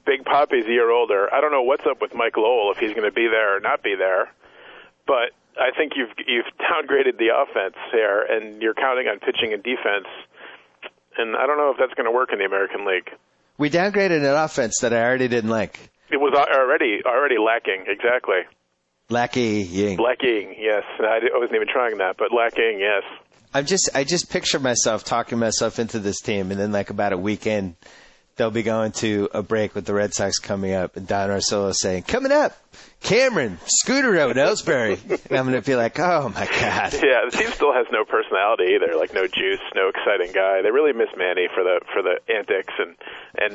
Big Poppy's a year older. I don't know what's up with Mike Lowell, if he's going to be there or not be there. But I think you've downgraded the offense here, and you're counting on pitching and defense. And I don't know if that's going to work in the American League. We downgraded an offense that I already didn't like. It was already lacking, exactly. Lacking, yes. I wasn't even trying that, but lacking, yes. I just picture myself talking myself into this team, and then like about a weekend, they'll be going to a break with the Red Sox coming up, and Don Orsillo saying, "Coming up, Cameron, Scooter Road, Ellsbury." And I'm going to be like, oh, my God. Yeah, the team still has no personality either, like no juice, no exciting guy. They really miss Manny for the antics and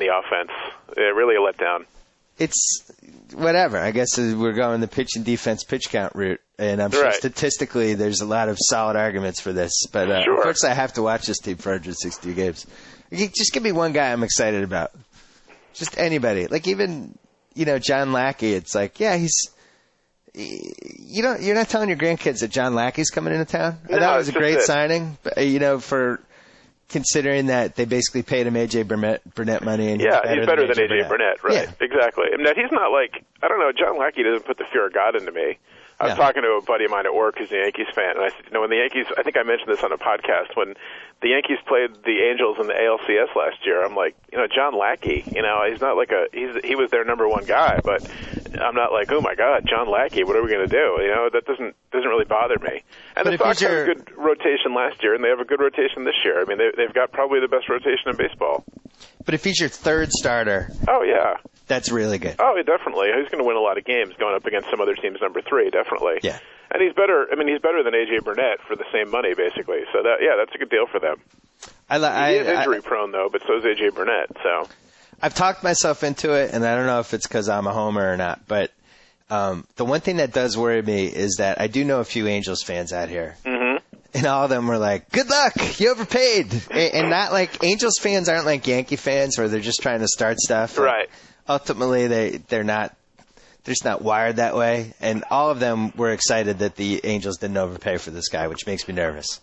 the offense. They're really a letdown. It's whatever. I guess we're going the pitch and defense pitch count route, and I'm sure statistically there's a lot of solid arguments for this. But unfortunately, I have to watch this team for 160 games. Just give me one guy I'm excited about. Just anybody. Like even, John Lackey. It's like, yeah, you're not telling your grandkids that John Lackey's coming into town? No, that was a great signing, for considering that they basically paid him A.J. Burnett money. And he's better than A.J. Burnett, right? Yeah. Exactly. I mean, he's not like, I don't know, John Lackey doesn't put the fear of God into me. I was talking to a buddy of mine at work who's a Yankees fan, and I said, when the Yankees, I think I mentioned this on a podcast, when the Yankees played the Angels in the ALCS last year, I'm like, John Lackey, he's not like he was their number one guy, but I'm not like, oh my God, John Lackey, what are we going to do? That doesn't really bother me. And the Sox had a good rotation last year, and they have a good rotation this year. I mean, they've got probably the best rotation in baseball. But if he's your third starter, oh yeah, that's really good. Oh, definitely. He's going to win a lot of games going up against some other team's number 3, definitely. Yeah. And he's better. I mean, he's better than A.J. Burnett for the same money, basically. So that's a good deal for them. He is injury prone though, but so is A.J. Burnett. So I've talked myself into it, and I don't know if it's because I'm a homer or not, but the one thing that does worry me is that I do know a few Angels fans out here. Mm-hmm. And all of them were like, "Good luck, you overpaid," and not like Angels fans aren't like Yankee fans where they're just trying to start stuff. Right. Ultimately, they're just not wired that way. And all of them were excited that the Angels didn't overpay for this guy, which makes me nervous.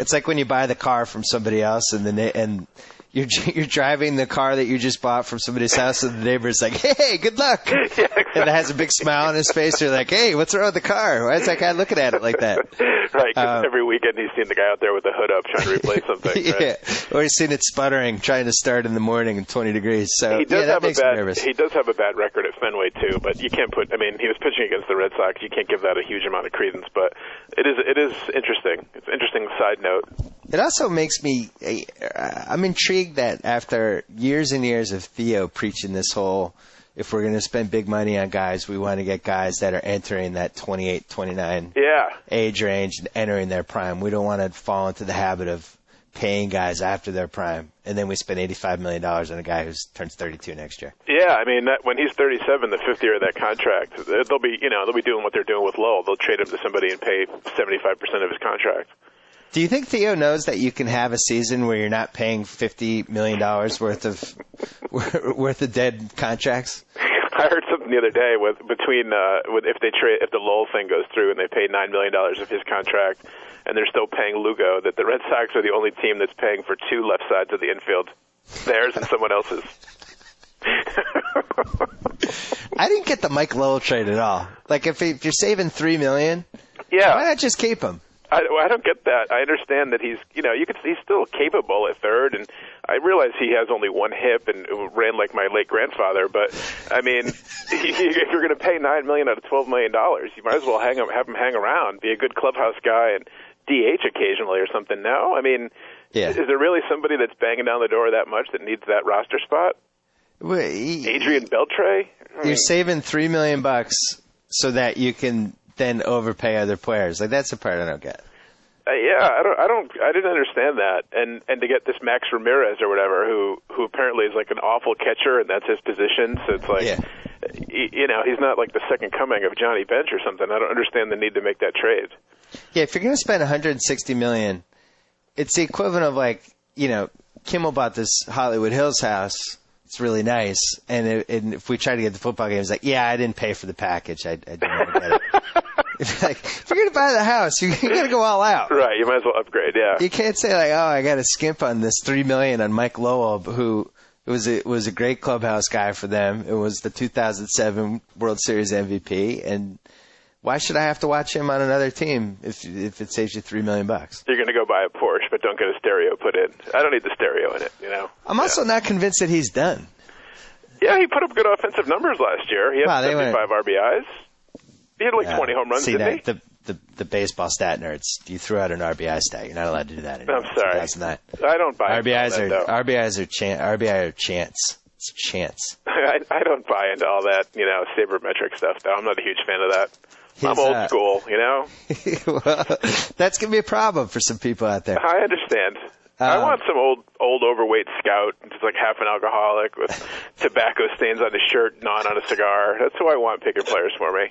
It's like when you buy the car from somebody else and you're driving the car that you just bought from somebody's house, and the neighbor's like, "Hey, good luck," yeah, exactly. And it has a big smile on his face. You're like, "Hey, what's wrong with the car? Why is that guy looking at it like that?" Right, 'cause every weekend he's seen the guy out there with the hood up trying to replace something. Yeah, right? Or he's seen it sputtering, trying to start in the morning in 20 degrees. So he does that makes me nervous. He does have a bad record at Fenway too, but you can't put. I mean, he was pitching against the Red Sox. You can't give that a huge amount of credence, but it is interesting. It's an interesting side note. It also makes me. I'm intrigued that after years and years of Theo preaching this whole, if we're going to spend big money on guys, we want to get guys that are entering that 28, 29 age range and entering their prime. We don't want to fall into the habit of paying guys after their prime, and then we spend $85 million on a guy who turns 32 next year. Yeah, I mean, when he's 37, the 5th year of that contract, they'll be doing what they're doing with Lowell. They'll trade him to somebody and pay 75% of his contract. Do you think Theo knows that you can have a season where you're not paying $50 million worth of dead contracts? I heard something the other day if the Lowell thing goes through and they pay $9 million of his contract and they're still paying Lugo, that the Red Sox are the only team that's paying for 2 left sides of the infield, theirs and someone else's. I didn't get the Mike Lowell trade at all. Like if you're saving $3 million, why not just keep him? I don't get that. I understand that he's still capable at third, and I realize he has only one hip and ran like my late grandfather. But I mean, if you're going to pay $9 million out of $12 million, you might as well have him hang around, be a good clubhouse guy, and DH occasionally or something. No, I mean, is there really somebody that's banging down the door that much that needs that roster spot? Adrian Beltre? You're saving $3 million so that you can then overpay other players. Like, that's the part I don't get. I didn't understand that. And to get this Max Ramirez or whatever, who apparently is like an awful catcher, and that's his position. So it's like, he's not like the second coming of Johnny Bench or something. I don't understand the need to make that trade. Yeah, if you're going to spend $160 million, it's the equivalent of like, Kimmel bought this Hollywood Hills house. It's really nice. And if we try to get the football game, it's like, I didn't pay for the package. I didn't want to get it. Like, if you're going to buy the house, you got to go all out. Right, you might as well upgrade, yeah. You can't say, like, I got to skimp on this $3 million on Mike Lowell, who was a great clubhouse guy for them. It was the 2007 World Series MVP, and why should I have to watch him on another team if it saves you $3 million? You're going to go buy a Porsche, but don't get a stereo put in. I don't need the stereo in it, I'm also not convinced that he's done. Yeah, he put up good offensive numbers last year. He had 75 RBIs. He had like 20 home runs, didn't he? The baseball stat nerds, you threw out an RBI stat. You're not allowed to do that anymore. I'm sorry. I don't buy RBIs are chance. It's chance. I don't buy into all that, sabermetric stuff, though. I'm not a huge fan of that. I'm old school, Well, that's going to be a problem for some people out there. I understand. I want some old overweight scout, just like half an alcoholic with tobacco stains on his shirt, gnawing on a cigar. That's who I want picking players for me.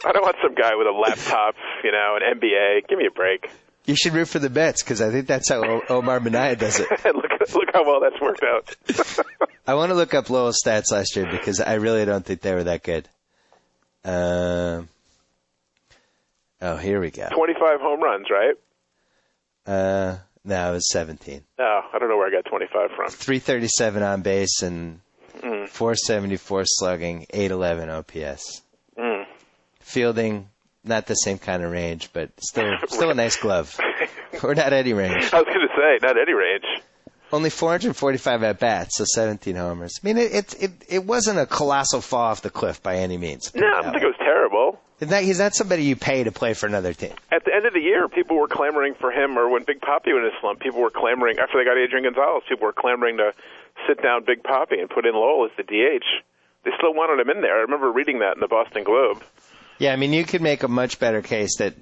I don't want some guy with a laptop, an MBA. Give me a break. You should root for the Mets, because I think that's how Omar Minaya does it. Look how well that's worked out. I want to look up Lowell's stats last year, because I really don't think they were that good. Here we go. 25 home runs, right? No, it was 17. Oh, I don't know where I got 25 from. 337 on base and 474 slugging, 811 OPS. Fielding, not the same kind of range, but still a nice glove. Or not any range. I was going to say, not any range. Only 445 at bats, so 17 homers. I mean, it wasn't a colossal fall off the cliff by any means. No, I don't think it was terrible. He's not somebody you pay to play for another team. At the end of the year, people were clamoring for him, or when Big Papi was in his slump, people were clamoring, after they got Adrian Gonzalez, people were clamoring to sit down Big Papi and put in Lowell as the DH. They still wanted him in there. I remember reading that in the Boston Globe. Yeah, I mean, you could make a much better case that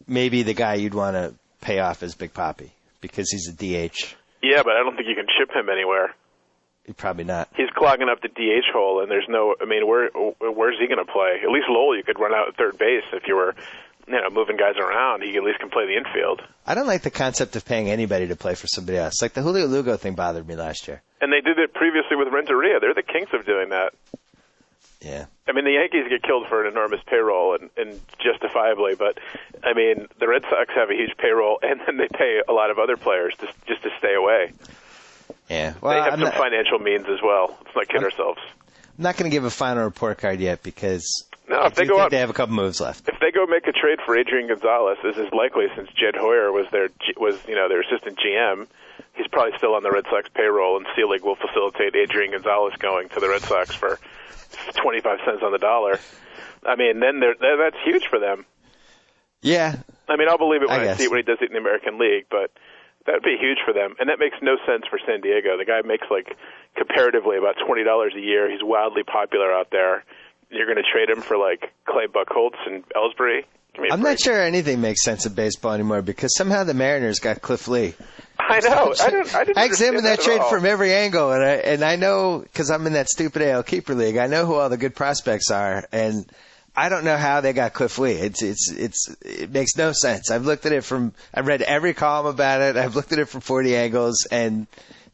maybe the guy you'd want to pay off is Big Papi, because he's a DH. Yeah, but I don't think you can ship him anywhere. Probably not. He's clogging up the DH hole, and there's where's he going to play? At least Lowell, you could run out at third base if you were, moving guys around. He at least can play the infield. I don't like the concept of paying anybody to play for somebody else. Like the Julio Lugo thing bothered me last year. And they did it previously with Renteria. They're the kings of doing that. Yeah. I mean, the Yankees get killed for an enormous payroll, and justifiably, but, I mean, the Red Sox have a huge payroll, and then they pay a lot of other players just to stay away. Yeah. Well, they have some financial means as well. Let's not kid ourselves. I'm not going to give a final report card yet, because if they go out, they have a couple moves left. If they go make a trade for Adrian Gonzalez, this is likely since Jed Hoyer was their assistant GM. He's probably still on the Red Sox payroll, and Selig will facilitate Adrian Gonzalez going to the Red Sox for 25 cents on the dollar. I mean, then that's huge for them. Yeah. I mean, I'll believe it when I see it when he does it in the American League, but that would be huge for them. And that makes no sense for San Diego. The guy makes, comparatively about $20 a year. He's wildly popular out there. You're going to trade him for, Clay Buchholz and Ellsbury? I'm not sure anything makes sense in baseball anymore, because somehow the Mariners got Cliff Lee. I know. I examined that trade from every angle, and I know, because I'm in that stupid AL Keeper League, I know who all the good prospects are, and I don't know how they got Cliff Lee. It makes no sense. I've read every column about it. I've looked at it from 40 angles, and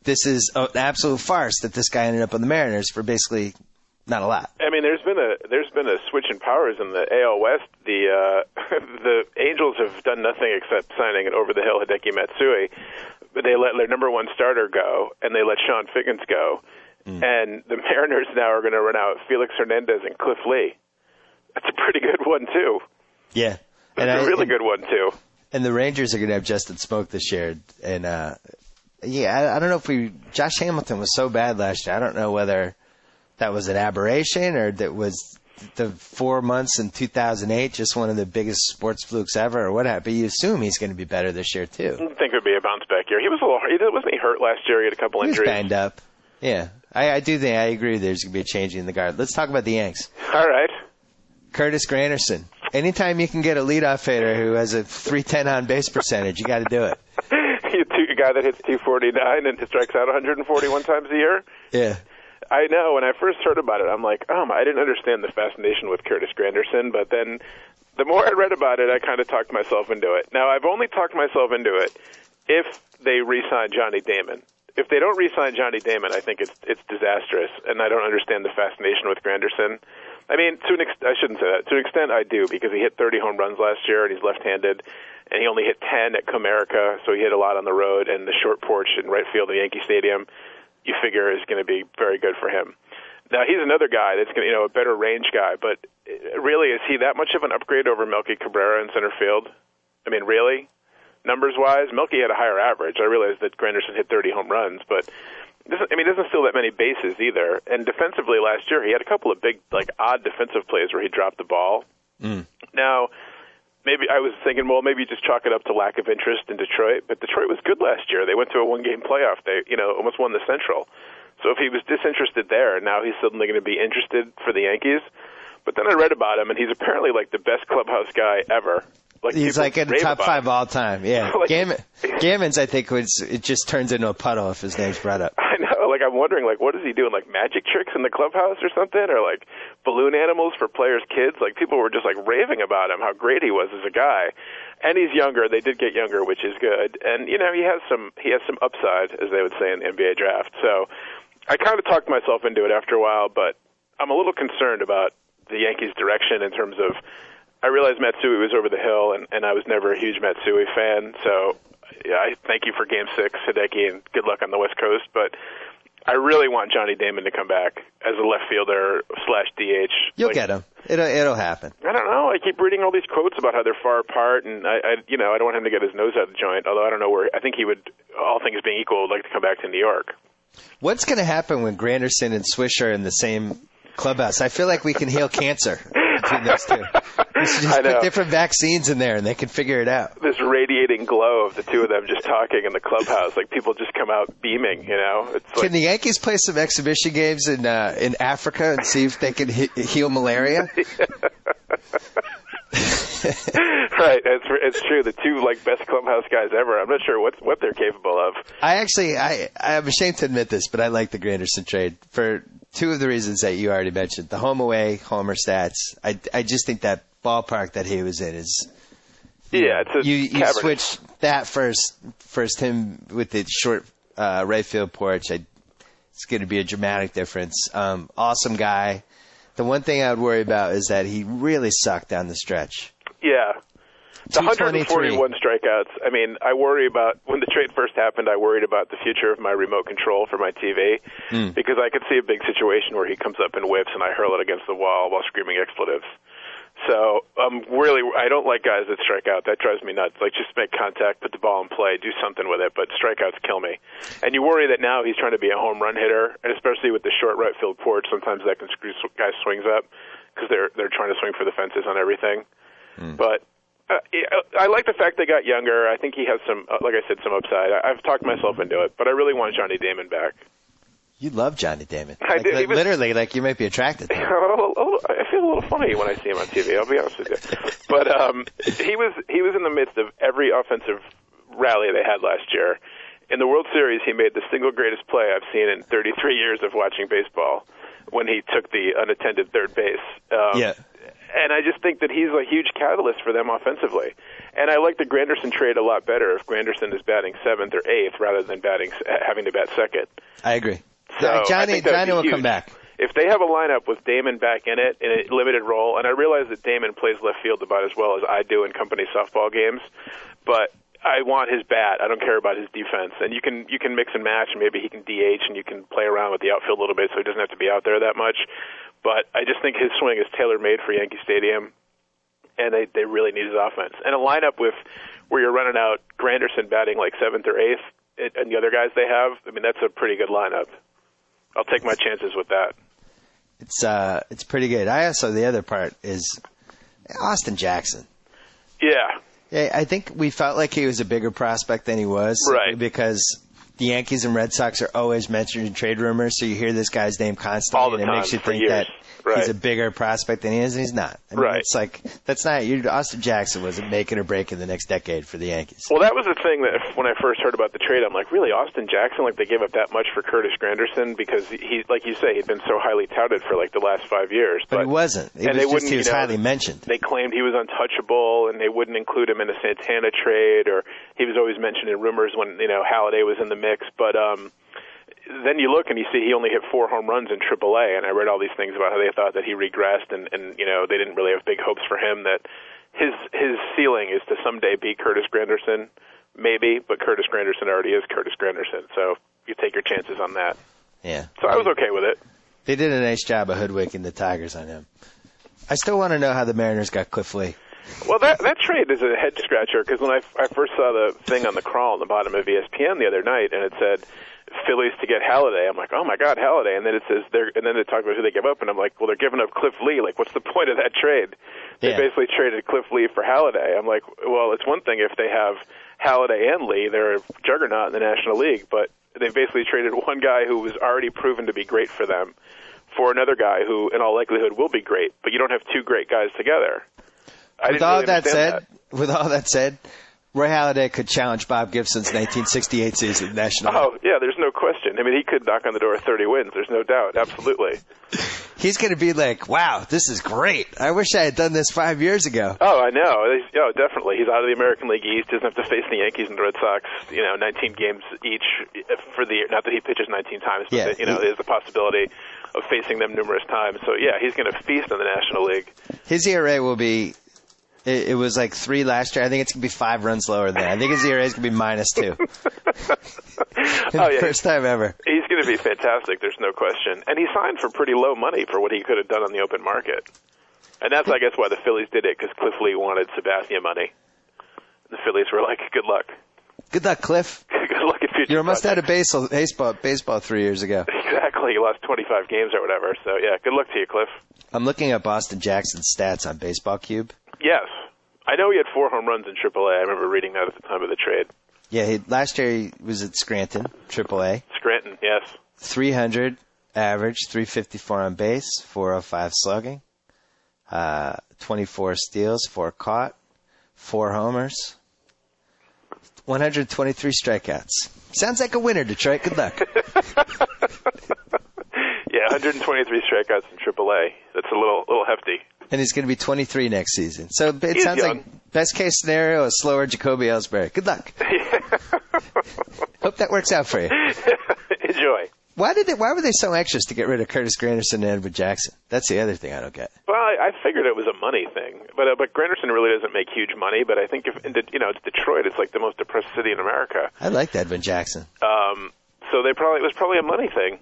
this is an absolute farce that this guy ended up on the Mariners for basically not a lot. I mean, there's been a switch in powers in the AL West. The Angels have done nothing except signing an over-the-hill Hideki Matsui. But they let their number one starter go, and they let Sean Figgins go. And the Mariners now are going to run out Felix Hernandez and Cliff Lee. That's a pretty good one, too. Yeah. That's a really good one, too. And the Rangers are going to have Justin Smoke this year. And, I don't know if Josh Hamilton was so bad last year. I don't know whether that was an aberration or that was the 4 months in 2008 just one of the biggest sports flukes ever or what have you. But you assume he's going to be better this year, too. I think it would be a bounce-back year. He was wasn't he hurt last year? He had a couple injuries. He was banged up. Yeah. I do think I agree there's going to be a change in the guard. Let's talk about the Yanks. All right. Curtis Granderson. Anytime you can get a leadoff hitter who has a .310 on base percentage, you got to do it. A guy that hits 249 and strikes out 141 times a year? Yeah. I know. When I first heard about it, I'm like, I didn't understand the fascination with Curtis Granderson, but then the more I read about it, I kind of talked myself into it. Now, I've only talked myself into it if they re-sign Johnny Damon. If they don't re-sign Johnny Damon, I think it's disastrous, and I don't understand the fascination with Granderson. I mean, I shouldn't say that. To an extent, I do, because he hit 30 home runs last year, and he's left-handed, and he only hit 10 at Comerica, so he hit a lot on the road, and the short porch in right field of Yankee Stadium, you figure is going to be very good for him. Now, he's another guy that's going to, a better range guy, but really, is he that much of an upgrade over Melky Cabrera in center field? I mean, really? Numbers-wise, Melky had a higher average. I realize that Granderson hit 30 home runs, but he doesn't steal that many bases either. And defensively last year, he had a couple of big, odd defensive plays where he dropped the ball. Now, maybe I was thinking, well, maybe you just chalk it up to lack of interest in Detroit, but Detroit was good last year. They went to a one-game playoff. They, almost won the Central. So if he was disinterested there, now he's suddenly going to be interested for the Yankees. But then I read about him, and he's apparently the best clubhouse guy ever. He's in the top 5 all time. Yeah, Gammons, I think, it just turns into a puddle if his name's brought up. I know. I'm wondering, what is he doing? Magic tricks in the clubhouse or something, or balloon animals for players' kids? People were just raving about him, how great he was as a guy. And he's younger. They did get younger, which is good. And he has some upside, as they would say in the NBA draft. So I kind of talked myself into it after a while, but I'm a little concerned about the Yankees' direction in terms of. I realized Matsui was over the hill, and I was never a huge Matsui fan, so I thank you for Game 6, Hideki, and good luck on the West Coast, but I really want Johnny Damon to come back as a left fielder / DH. You'll get him. It'll happen. I don't know. I keep reading all these quotes about how they're far apart, and I don't want him to get his nose out of the joint, although I don't know where. I think he would, all things being equal, would like to come back to New York. What's going to happen when Granderson and Swisher are in the same clubhouse? I feel like we can heal cancer between those two. We should just put different vaccines in there, and they can figure it out. This radiating glow of the two of them just talking in the clubhouse, people just come out beaming. Can the Yankees play some exhibition games in Africa and see if they can heal malaria? Right, it's true. The two best clubhouse guys ever. I'm not sure what they're capable of. I'm ashamed to admit this, but I like the Granderson trade for two of the reasons that you already mentioned: the home away homer stats. I just think that ballpark that he was in is. Yeah, it's you switch that first him with the short right field porch. It's going to be a dramatic difference. Awesome guy. The one thing I would worry about is that he really sucked down the stretch. Yeah. The 141 strikeouts. I mean, I worry about, when the trade first happened, I worried about the future of my remote control for my TV because I could see a big situation where he comes up and whips and I hurl it against the wall while screaming expletives. So I don't like guys that strike out. That drives me nuts. Just make contact, put the ball in play, do something with it, but strikeouts kill me. And you worry that now he's trying to be a home run hitter, and especially with the short right field porch, sometimes that can screw guys' swings up because they're trying to swing for the fences on everything. But I like the fact they got younger. I think he has some, like I said, some upside. I've talked myself into it, but I really want Johnny Damon back. You love Johnny Damon. I do. Literally, you might be attracted to him. I feel a little funny when I see him on TV, I'll be honest with you. But he was in the midst of every offensive rally they had last year. In the World Series, he made the single greatest play I've seen in 33 years of watching baseball when he took the unattended third base. And I just think that he's a huge catalyst for them offensively. And I like the Granderson trade a lot better if Granderson is batting 7th or 8th rather than having to bat 2nd. I agree. So Johnny will come back. If they have a lineup with Damon back in it in a limited role, and I realize that Damon plays left field about as well as I do in company softball games, but I want his bat. I don't care about his defense. And you can mix and match, and maybe he can DH, and you can play around with the outfield a little bit so he doesn't have to be out there that much. But I just think his swing is tailor-made for Yankee Stadium. and they really need his offense. And a lineup where you're running out Granderson batting like 7th or 8th, and the other guys they have, I mean, that's a pretty good lineup. I'll take my chances with that. It's pretty good. The other part is Austin Jackson. Yeah. Yeah, I think we felt like he was a bigger prospect than he was. Right. Because the Yankees and Red Sox are always mentioned in trade rumors, so you hear this guy's name constantly, all the and time, it makes you for think years. that Right. he's a bigger prospect than he is, and he's not. I mean, Right. It's like, that's not, Austin Jackson wasn't making or breaking the next decade for the Yankees. Well, that was the thing that when I first heard about the trade, I'm like, really, Austin Jackson? Like, they gave up that much for Curtis Granderson? Because he, like you say, he'd been so highly touted for like the last 5 years. But he wasn't. He was highly mentioned. They claimed he was untouchable, and they wouldn't include him in a Santana trade, or he was always mentioned in rumors when, Halladay was in the mix. But then you look and you see he only hit 4 home runs in AAA, and I read all these things about how they thought that he regressed, and they didn't really have big hopes for him, that his ceiling is to someday be Curtis Granderson, maybe, but Curtis Granderson already is Curtis Granderson, so you take your chances on that. Yeah. So I was okay with it. They did a nice job of hoodwinking the Tigers on him. I still want to know how the Mariners got Cliff Lee. Well, that trade is a head-scratcher, because when I first saw the thing on the crawl on the bottom of ESPN the other night, and it said Phillies to get Halladay, I'm like, oh my God, Halladay, and then it says and then they talk about who they give up, and I'm like, well, they're giving up Cliff Lee. Like, what's the point of that trade? They basically traded Cliff Lee for Halladay. I'm like, well, it's one thing if they have Halladay and Lee, they're a juggernaut in the National League, but they basically traded one guy who was already proven to be great for them for another guy who, in all likelihood, will be great, but you don't have two great guys together. With all that said, Roy Halladay could challenge Bob Gibson's 1968 season National League. Oh, yeah, there's no question. I mean, he could knock on the door of 30 wins. There's no doubt. Absolutely. He's going to be like, wow, this is great. I wish I had done this 5 years ago. Oh, I know. Oh, definitely. He's out of the American League East. Doesn't have to face the Yankees and the Red Sox, 19 games each for the year. Not that he pitches 19 times, but, there's the possibility of facing them numerous times. So, yeah, he's going to feast on the National League. His ERA will be... It was like 3 last year. I think it's going to be 5 runs lower than that. I think his ERA is going to be -2. First time ever. He's going to be fantastic. There's no question. And he signed for pretty low money for what he could have done on the open market. And that's, I guess, why the Phillies did it, because Cliff Lee wanted Sabathia money. The Phillies were like, good luck. Good luck, Cliff. Good luck in future. You must have had a baseball 3 years ago. Exactly. He lost 25 games or whatever. So, yeah, good luck to you, Cliff. I'm looking up Austin Jackson's stats on Baseball Cube. Yes. I know he had 4 home runs in AAA. I remember reading that at the time of the trade. Yeah, last year he was at Scranton, AAA. Scranton, yes. 300 average, 354 on base, 405 slugging, 24 steals, 4 caught, 4 homers, 123 strikeouts. Sounds like a winner, Detroit. Good luck. Yeah, 123 strikeouts in AAA. That's a little hefty. And he's going to be 23 next season. So it sounds young. like best case scenario, a slower Jacoby Ellsbury. Good luck. Hope that works out for you. Enjoy. Why were they so anxious to get rid of Curtis Granderson and Edward Jackson? That's the other thing I don't get. Well, I figured it was a money thing, but Granderson really doesn't make huge money. But I think it's Detroit. It's like the most depressed city in America. I liked Edwin Jackson. So it was probably a money thing.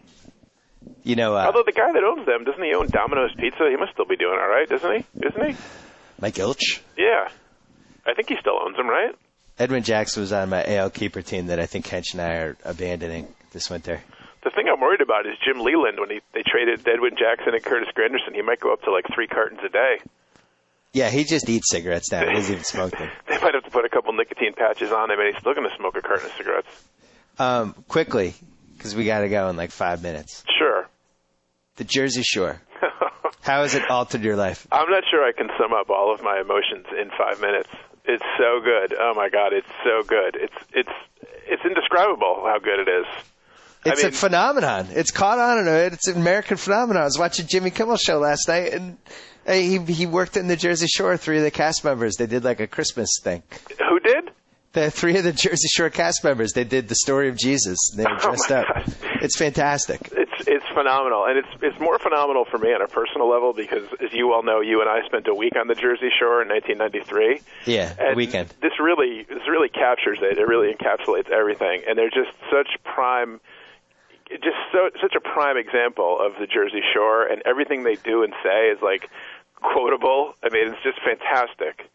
Although the guy that owns them, doesn't he own Domino's Pizza? He must still be doing all right, doesn't he? Isn't he? Mike Ilitch? Yeah. I think he still owns them, right? Edwin Jackson was on my AL keeper team that I think Hench and I are abandoning this winter. The thing I'm worried about is Jim Leland. When they traded Edwin Jackson and Curtis Granderson, he might go up to like 3 cartons a day. Yeah, he just eats cigarettes now. He doesn't even smoke them. They might have to put a couple nicotine patches on him, and he's still going to smoke a carton of cigarettes. Quickly, because we got to go in like 5 minutes. Sure. The Jersey Shore. How has it altered your life? I'm not sure I can sum up all of my emotions in 5 minutes. It's so good. Oh my God, it's so good. It's indescribable how good it is. It's a phenomenon. It's caught on in it. It's an American phenomenon. I was watching Jimmy Kimmel's show last night, and he worked in the Jersey Shore. 3 of the cast members, they did like a Christmas thing. Who did? The 3 of the Jersey Shore cast members, they did the story of Jesus. They were dressed up. It's fantastic. It's phenomenal, and it's more phenomenal for me on a personal level because, as you all know, you and I spent a week on the Jersey Shore in 1993. Yeah, a weekend. This really captures it. It really encapsulates everything, and they're just such a prime example of the Jersey Shore, and everything they do and say is like quotable. I mean, it's just fantastic.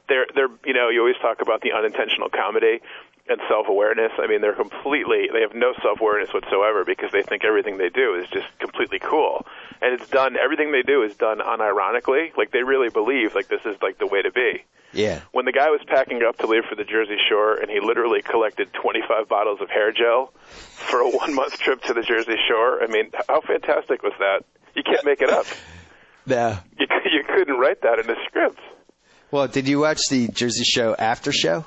They're you always talk about the unintentional comedy and self-awareness. I mean, they have no self-awareness whatsoever because they think everything they do is just completely cool. And everything they do is done unironically. Like, they really believe, like, this is, like, the way to be. Yeah. When the guy was packing up to leave for the Jersey Shore and he literally collected 25 bottles of hair gel for a 1-month trip to the Jersey Shore, I mean, how fantastic was that? You can't make it up. No. You couldn't write that in a script. Well, did you watch the Jersey Show after show?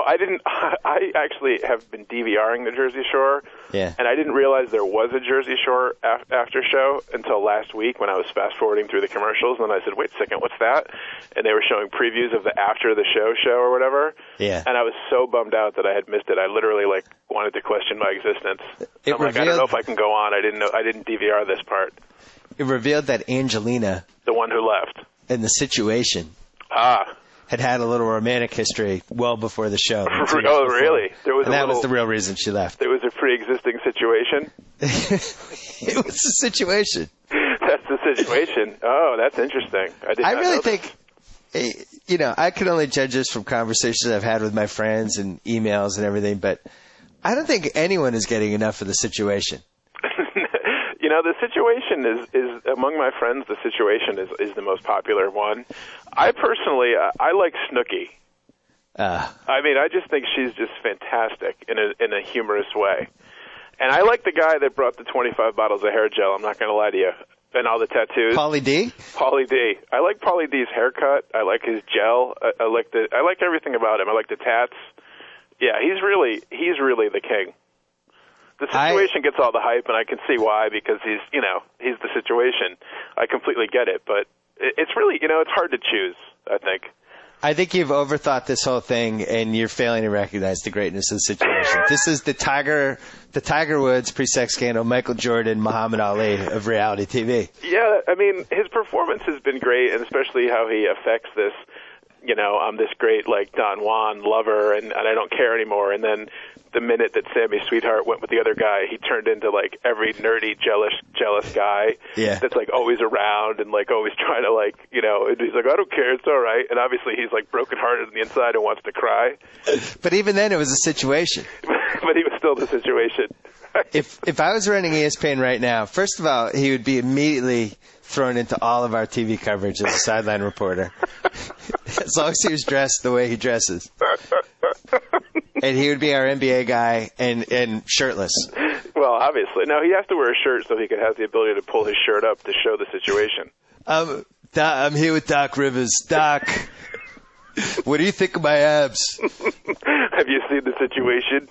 I didn't. I actually have been DVRing the Jersey Shore, and I didn't realize there was a Jersey Shore after show until last week when I was fast forwarding through the commercials, and I said, "Wait a second, what's that?" And they were showing previews of the after the show or whatever. Yeah. And I was so bummed out that I had missed it. I literally wanted to question my existence. I'm like, I don't know if I can go on. I didn't DVR this part. It revealed that Angelina, the one who left, in the situation, had a little romantic history well before the show. Oh, really? That was the real reason she left. There was a pre-existing situation? It was a situation. That's the situation. Oh, that's interesting. I really think, I can only judge this from conversations I've had with my friends and emails and everything, but I don't think anyone is getting enough of the situation. The situation is among my friends. The situation is the most popular one. I personally, I like Snooki. I mean, I just think she's just fantastic in a humorous way. And I like the guy that brought the 25 bottles of hair gel. I'm not going to lie to you. And all the tattoos. Pauly D. I like Pauly D's haircut. I like his gel. I like everything about him. I like the tats. Yeah, he's really the king. The situation gets all the hype, and I can see why, because he's the situation. I completely get it, but it's really, it's hard to choose, I think. I think you've overthought this whole thing, and you're failing to recognize the greatness of the situation. This is the Tiger Woods pre-sex scandal, Michael Jordan, Muhammad Ali of reality TV. Yeah, I mean, his performance has been great, and especially how he affects this, I'm this great, like, Don Juan lover, and I don't care anymore, and then the minute that Sammy Sweetheart went with the other guy, he turned into, like, every nerdy, jealous guy that's, like, always around and, like, always trying to, like, and he's like, I don't care, it's all right. And obviously he's, like, brokenhearted on the inside and wants to cry. But even then it was a situation. But he was still the situation. If I was running ESPN right now, first of all, he would be immediately thrown into all of our TV coverage as a sideline reporter. As long as he was dressed the way he dresses. And he would be our NBA guy and shirtless. Well, obviously. No, he has to wear a shirt so he could have the ability to pull his shirt up to show the situation. I'm here with Doc Rivers. Doc, what do you think of my abs? Have you seen the situation?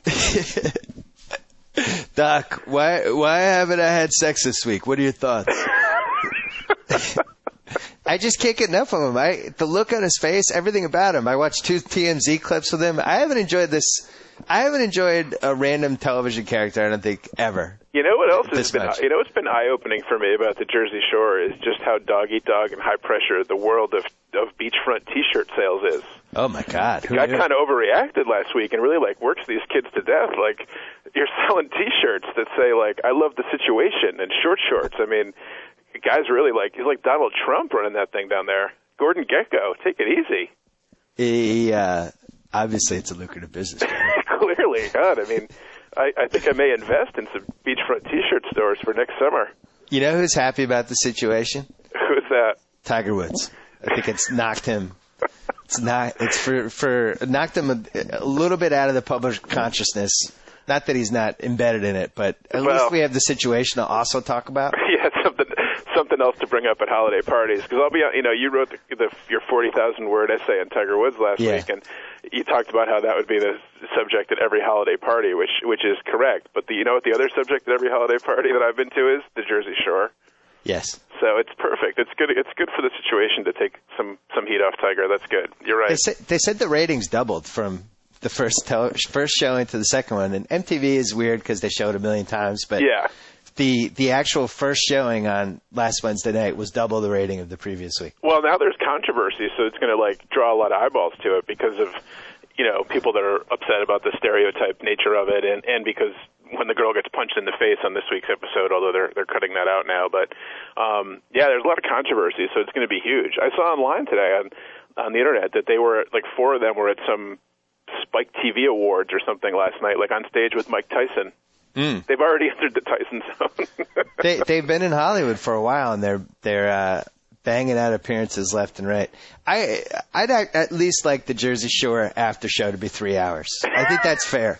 Doc, why haven't I had sex this week? What are your thoughts? I just can't get enough of him. The look on his face, everything about him. I watched 2 TMZ clips with him. I haven't enjoyed this. I haven't enjoyed a random television character, I don't think, ever. You know what else has been? What's been eye-opening for me about the Jersey Shore is just how dog-eat-dog and high-pressure the world of beachfront T-shirt sales is. Oh, my God. The guy kind of overreacted last week and really, like, works these kids to death. Like, you're selling T-shirts that say, like, I love the situation, and short shorts. I mean, the guy's really, like, he's like Donald Trump running that thing down there. Gordon Gekko, take it easy. Obviously, it's a lucrative business. Clearly. God, I mean, I think I may invest in some beachfront T-shirt stores for next summer. You know who's happy about the situation? Who's that? Tiger Woods. I think it's knocked him. It's knocked him a little bit out of the public consciousness. Not that he's not embedded in it, but at least we have the situation to also talk about. Yeah, something else to bring up at holiday parties. Because I'll be, you wrote your 40,000-word essay on Tiger Woods last week, and you talked about how that would be the subject at every holiday party, which is correct. But you know what the other subject at every holiday party that I've been to is? The Jersey Shore. Yes. So it's perfect. It's good. It's good for the situation to take some heat off Tiger. That's good. You're right. They said the ratings doubled from the first showing to the second one, and MTV is weird because they show it 1 million times. But the actual first showing on last Wednesday night was double the rating of the previous week. Well, now there's controversy, so it's going to draw a lot of eyeballs to it because of people that are upset about the stereotype nature of it, and because when the girl gets punched in the face on this week's episode, although they're cutting that out now. But yeah, there's a lot of controversy, so it's going to be huge. I saw online today on the internet that they were like 4 of them were at some Spike TV Awards or something last night, like on stage with Mike Tyson. They've already entered the Tyson zone. They've been in Hollywood for a while, and they're banging out appearances left and right. I'd at least like the Jersey Shore after show to be 3 hours. I think that's fair.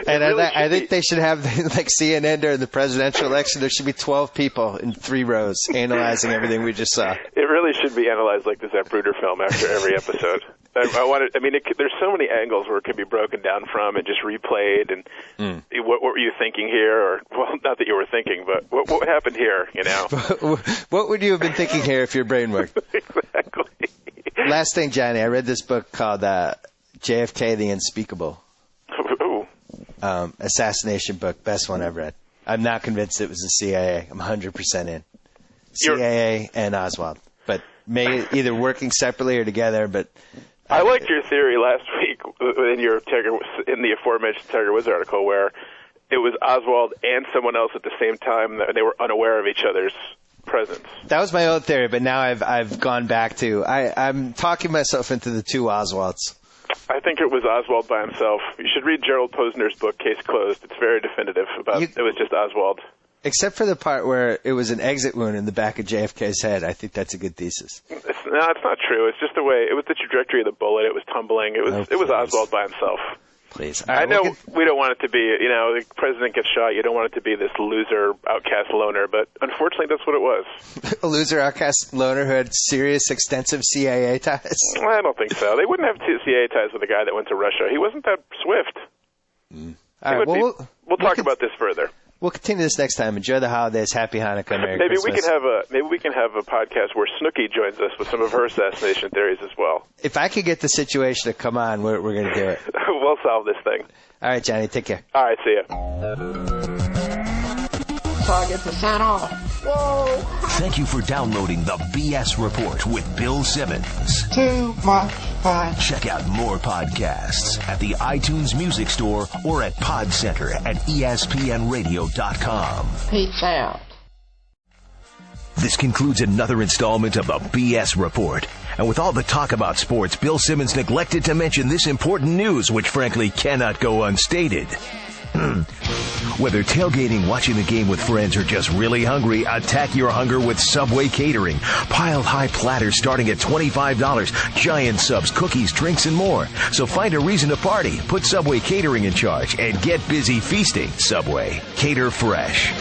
And really I think they should have, like CNN during the presidential election, there should be 12 people in 3 rows analyzing everything we just saw. It really should be analyzed like the Zapruder film after every episode. There's so many angles where it could be broken down from and just replayed. And what were you thinking here? Or, well, not that you were thinking, but what happened here, you know? What would you have been thinking here if your brain worked? Exactly. Last thing, Johnny, I read this book called JFK the Unspeakable. Assassination book, best one I've read. I'm not convinced it was the CIA. I'm 100% in. CIA and Oswald. But either working separately or together, but... I liked your theory last week in the aforementioned Tiger Woods article where it was Oswald and someone else at the same time, and they were unaware of each other's presence. That was my old theory, but now I've gone back to... I'm talking myself into the 2 Oswalds. I think it was Oswald by himself. You should read Gerald Posner's book, Case Closed. It's very definitive about it was just Oswald. Except for the part where it was an exit wound in the back of JFK's head. I think that's a good thesis. It's not true. It's just the way, it was the trajectory of the bullet. It was tumbling. It was Oswald by himself. Please. Right, I know we don't want it to be, the president gets shot. You don't want it to be this loser, outcast loner, but unfortunately that's what it was. A loser, outcast loner who had serious, extensive CIA ties? I don't think so. They wouldn't have CIA ties with a guy that went to Russia. He wasn't that swift. All right, we'll talk about this further. We'll continue this next time. Enjoy the holidays. Happy Hanukkah. Merry Christmas. Maybe we can have a podcast where Snooki joins us with some of her assassination theories as well. If I could get the situation to come on, we're going to do it. We'll solve this thing. All right, Johnny. Take care. All right. See ya. So I get to sign off. Whoa. Thank you for downloading the BS Report with Bill Simmons. Too much fun. Check out more podcasts at the iTunes Music Store or at Pod Center at ESPNRadio.com. Peace out. This concludes another installment of the BS Report. And with all the talk about sports, Bill Simmons neglected to mention this important news, which frankly cannot go unstated. Whether tailgating, watching the game with friends, or just really hungry, attack your hunger with Subway Catering. Piled high platters starting at $25, giant subs, cookies, drinks, and more. So find a reason to party, put Subway Catering in charge, and get busy feasting. Subway. Cater fresh.